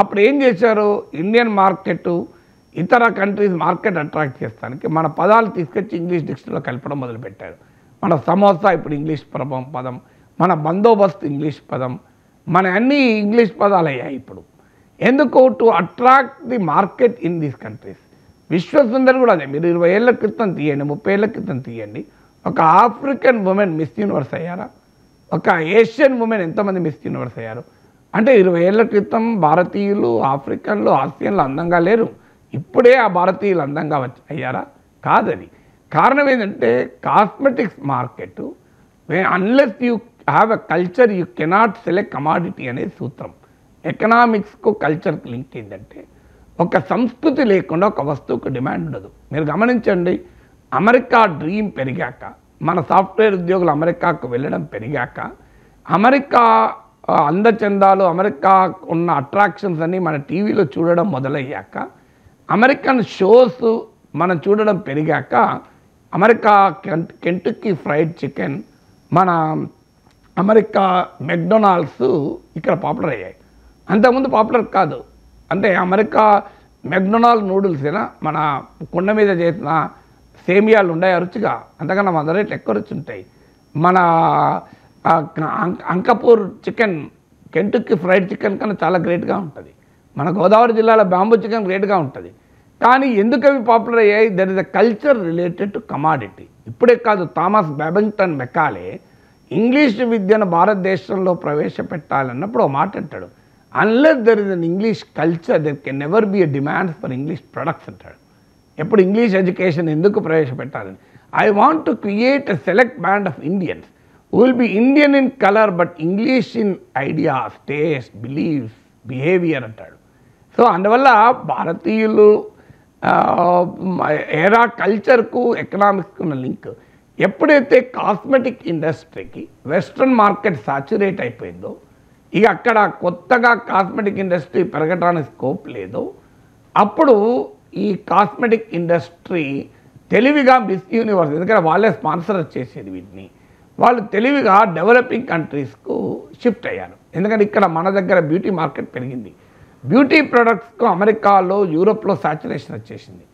అప్పుడు ఏం చేశారు, ఇండియన్ మార్కెట్, ఇతర కంట్రీస్ మార్కెట్ అట్రాక్ట్ చేస్తానికి మన పదాలు తీసుకొచ్చి ఇంగ్లీష్ డిక్షనరీలో కలపడం మొదలుపెట్టారు. మన సమోసా ఇప్పుడు ఇంగ్లీష్ పదం, మన బందోబస్తు ఇంగ్లీష్ పదం, మన అన్ని ఇంగ్లీష్ పదాలు అయ్యాయి ఇప్పుడు. ఎందుకు? To attract the market in these countries. విశ్వసుందరి కూడా అదే. మీరు 20 ఏళ్ల క్రితం తీయండి, 30 ఏళ్ల క్రితం తీయండి, ఒక ఆఫ్రికన్ ఉమెన్ మిస్ యూనివర్స్ అయ్యారా? ఒక ఏషియన్ ఉమెన్ ఎంతమంది మిస్ యూనివర్స్ అయ్యారు? అంటే 20 ఏళ్ల క్రితం భారతీయులు ఆఫ్రికన్లు, ఆసియన్లు అందంగా లేరు. ఇప్పుడే ఆ భారతీయులు అందంగా అయ్యారా? కాదది. కారణం ఏంటంటే cosmetics market unless you have a culture you cannot cell a commodity అనేది సూత్రం. ఎకనామిక్స్కు కల్చర్కి లింక్ ఏంటంటే ఒక సంస్కృతి లేకుండా ఒక వస్తువుకు డిమాండ్ ఉండదు. మీరు గమనించండి, అమెరికా డ్రీమ్ పెరిగాక, మన సాఫ్ట్వేర్ ఉద్యోగులు అమెరికాకు వెళ్ళడం పెరిగాక, అమెరికా అందచందాలు, అమెరికా ఉన్న అట్రాక్షన్స్ అన్నీ మన టీవీలో చూడడం మొదలయ్యాక, అమెరికన్ షోస్ మనం చూడడం పెరిగాక, అమెరికా కెంటుకీ ఫ్రైడ్ చికెన్, మన అమెరికా మెక్డొనాల్డ్స్ ఇక్కడ పాపులర్ అయ్యాయి. అంతకుముందు పాపులర్ కాదు. అంటే అమెరికా మెక్డొనాల్డ్ నూడిల్సేనా మన కుండ మీద చేసిన సేమియాలు ఉన్నాయి రుచిగా, అంతకన్నా మన రేట్లు ఎక్కువ రుచి ఉంటాయి. మన Ankapur chicken, Kentucky fried chicken కన్నా చాలా గ్రేట్గా ఉంటుంది. మన గోదావరి జిల్లాలో బాంబూ చికెన్ గ్రేట్గా ఉంటుంది. కానీ ఎందుకు అవి పాపులర్ అయ్యాయి? There is a culture related to commodity. ఇప్పుడే కాదు, థామస్ బ్యాబింగ్టన్ మెకాలే ఇంగ్లీష్ విద్యను భారతదేశంలో ప్రవేశపెట్టాలన్నప్పుడు ఒక మాట అంటాడు, unless there is an English culture there can never be a demand for English products అంటాడు. ఎప్పుడు ఇంగ్లీష్ ఎడ్యుకేషన్ ఎందుకు ప్రవేశపెట్టాలని, I want to create a select band of Indians will be Indian in colour but English in ideas, taste, beliefs, behaviour అంటాడు. So అందువల్ల భారతీయులు ఏరా కల్చర్కు ఎకనామిక్స్కు ఉన్న link. ఎప్పుడైతే కాస్మెటిక్ ఇండస్ట్రీకి వెస్ట్రన్ మార్కెట్ సాచురేట్ అయిపోయిందో, ఇక అక్కడ కొత్తగా కాస్మెటిక్ ఇండస్ట్రీ పెరగడానికి స్కోప్ లేదో, అప్పుడు ఈ కాస్మెటిక్ ఇండస్ట్రీ తెలివిగా మిస్ యూనివర్స్, ఎందుకంటే వాళ్ళే స్పాన్సర్ చేసేది వీటిని, వాళ్ళు తెలివిగా డెవలపింగ్ కంట్రీస్కు షిఫ్ట్ అయ్యారు. ఎందుకంటే ఇక్కడ మన దగ్గర బ్యూటీ మార్కెట్ పెరిగింది. బ్యూటీ ప్రొడక్ట్స్కు అమెరికాలో, యూరోప్లో సాచురేషన్ వచ్చేసింది.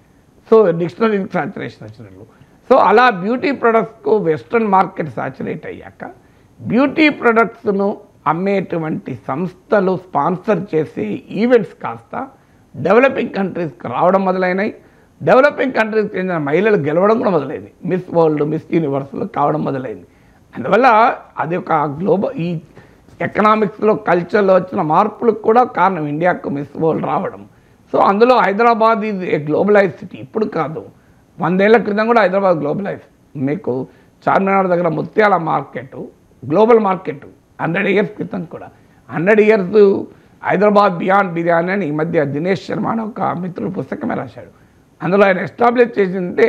సో డిక్షనరీకి సాచురేషన్ వచ్చినట్లు. సో అలా బ్యూటీ ప్రొడక్ట్స్కు వెస్ట్రన్ మార్కెట్ సాచురేట్ అయ్యాక, బ్యూటీ ప్రొడక్ట్స్ను అమ్మేటువంటి సంస్థలు స్పాన్సర్ చేసే ఈవెంట్స్ కాస్త డెవలపింగ్ కంట్రీస్కి రావడం మొదలైనాయి. డెవలపింగ్ కంట్రీస్కి చెందిన మహిళలు గెలవడం కూడా మొదలైంది. మిస్ వరల్డ్, మిస్ యూనివర్స్లో కావడం మొదలైంది. అందువల్ల అది ఒక గ్లోబల్, ఈ ఎకనామిక్స్లో, కల్చర్లో వచ్చిన మార్పులకు కూడా కారణం ఇండియాకు మిస్ వరల్డ్ రావడం. సో అందులో హైదరాబాద్ ఇది ఏ గ్లోబలైజ్ సిటీ. ఇప్పుడు కాదు, 100 ఏళ్ల క్రితం కూడా హైదరాబాద్ గ్లోబలైజ్. మీకు చార్మినార్ దగ్గర ముత్యాల మార్కెట్ గ్లోబల్ మార్కెట్ 100 ఇయర్స్ క్రితం కూడా. 100 ఇయర్స్ హైదరాబాద్ బియాండ్ బిర్యానీ అని ఈ మధ్య దినేష్ శర్మ అని ఒక మిత్రుడు పుస్తకమే రాశాడు. అందులో ఆయన ఎస్టాబ్లిష్ చేసిందంటే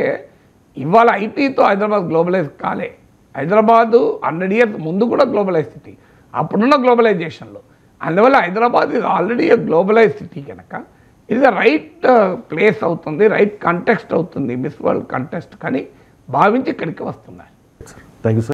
ఇవాళ ఐటీతో హైదరాబాద్ గ్లోబలైజ్ కాలే. హైదరాబాదు 100 ఇయర్స్ ముందు కూడా గ్లోబలైజ్ సిటీ, అప్పుడున్న గ్లోబలైజేషన్లో. అందువల్ల హైదరాబాద్ ఇది ఆల్రెడీ గ్లోబలైజ్ సిటీ కనుక ఇది రైట్ ప్లేస్ అవుతుంది, రైట్ కంటెక్స్ట్ అవుతుంది మిస్ వరల్డ్ కంటెస్ట్ కానీ భావించి ఇక్కడికి వస్తున్నారు.
Thank you sir.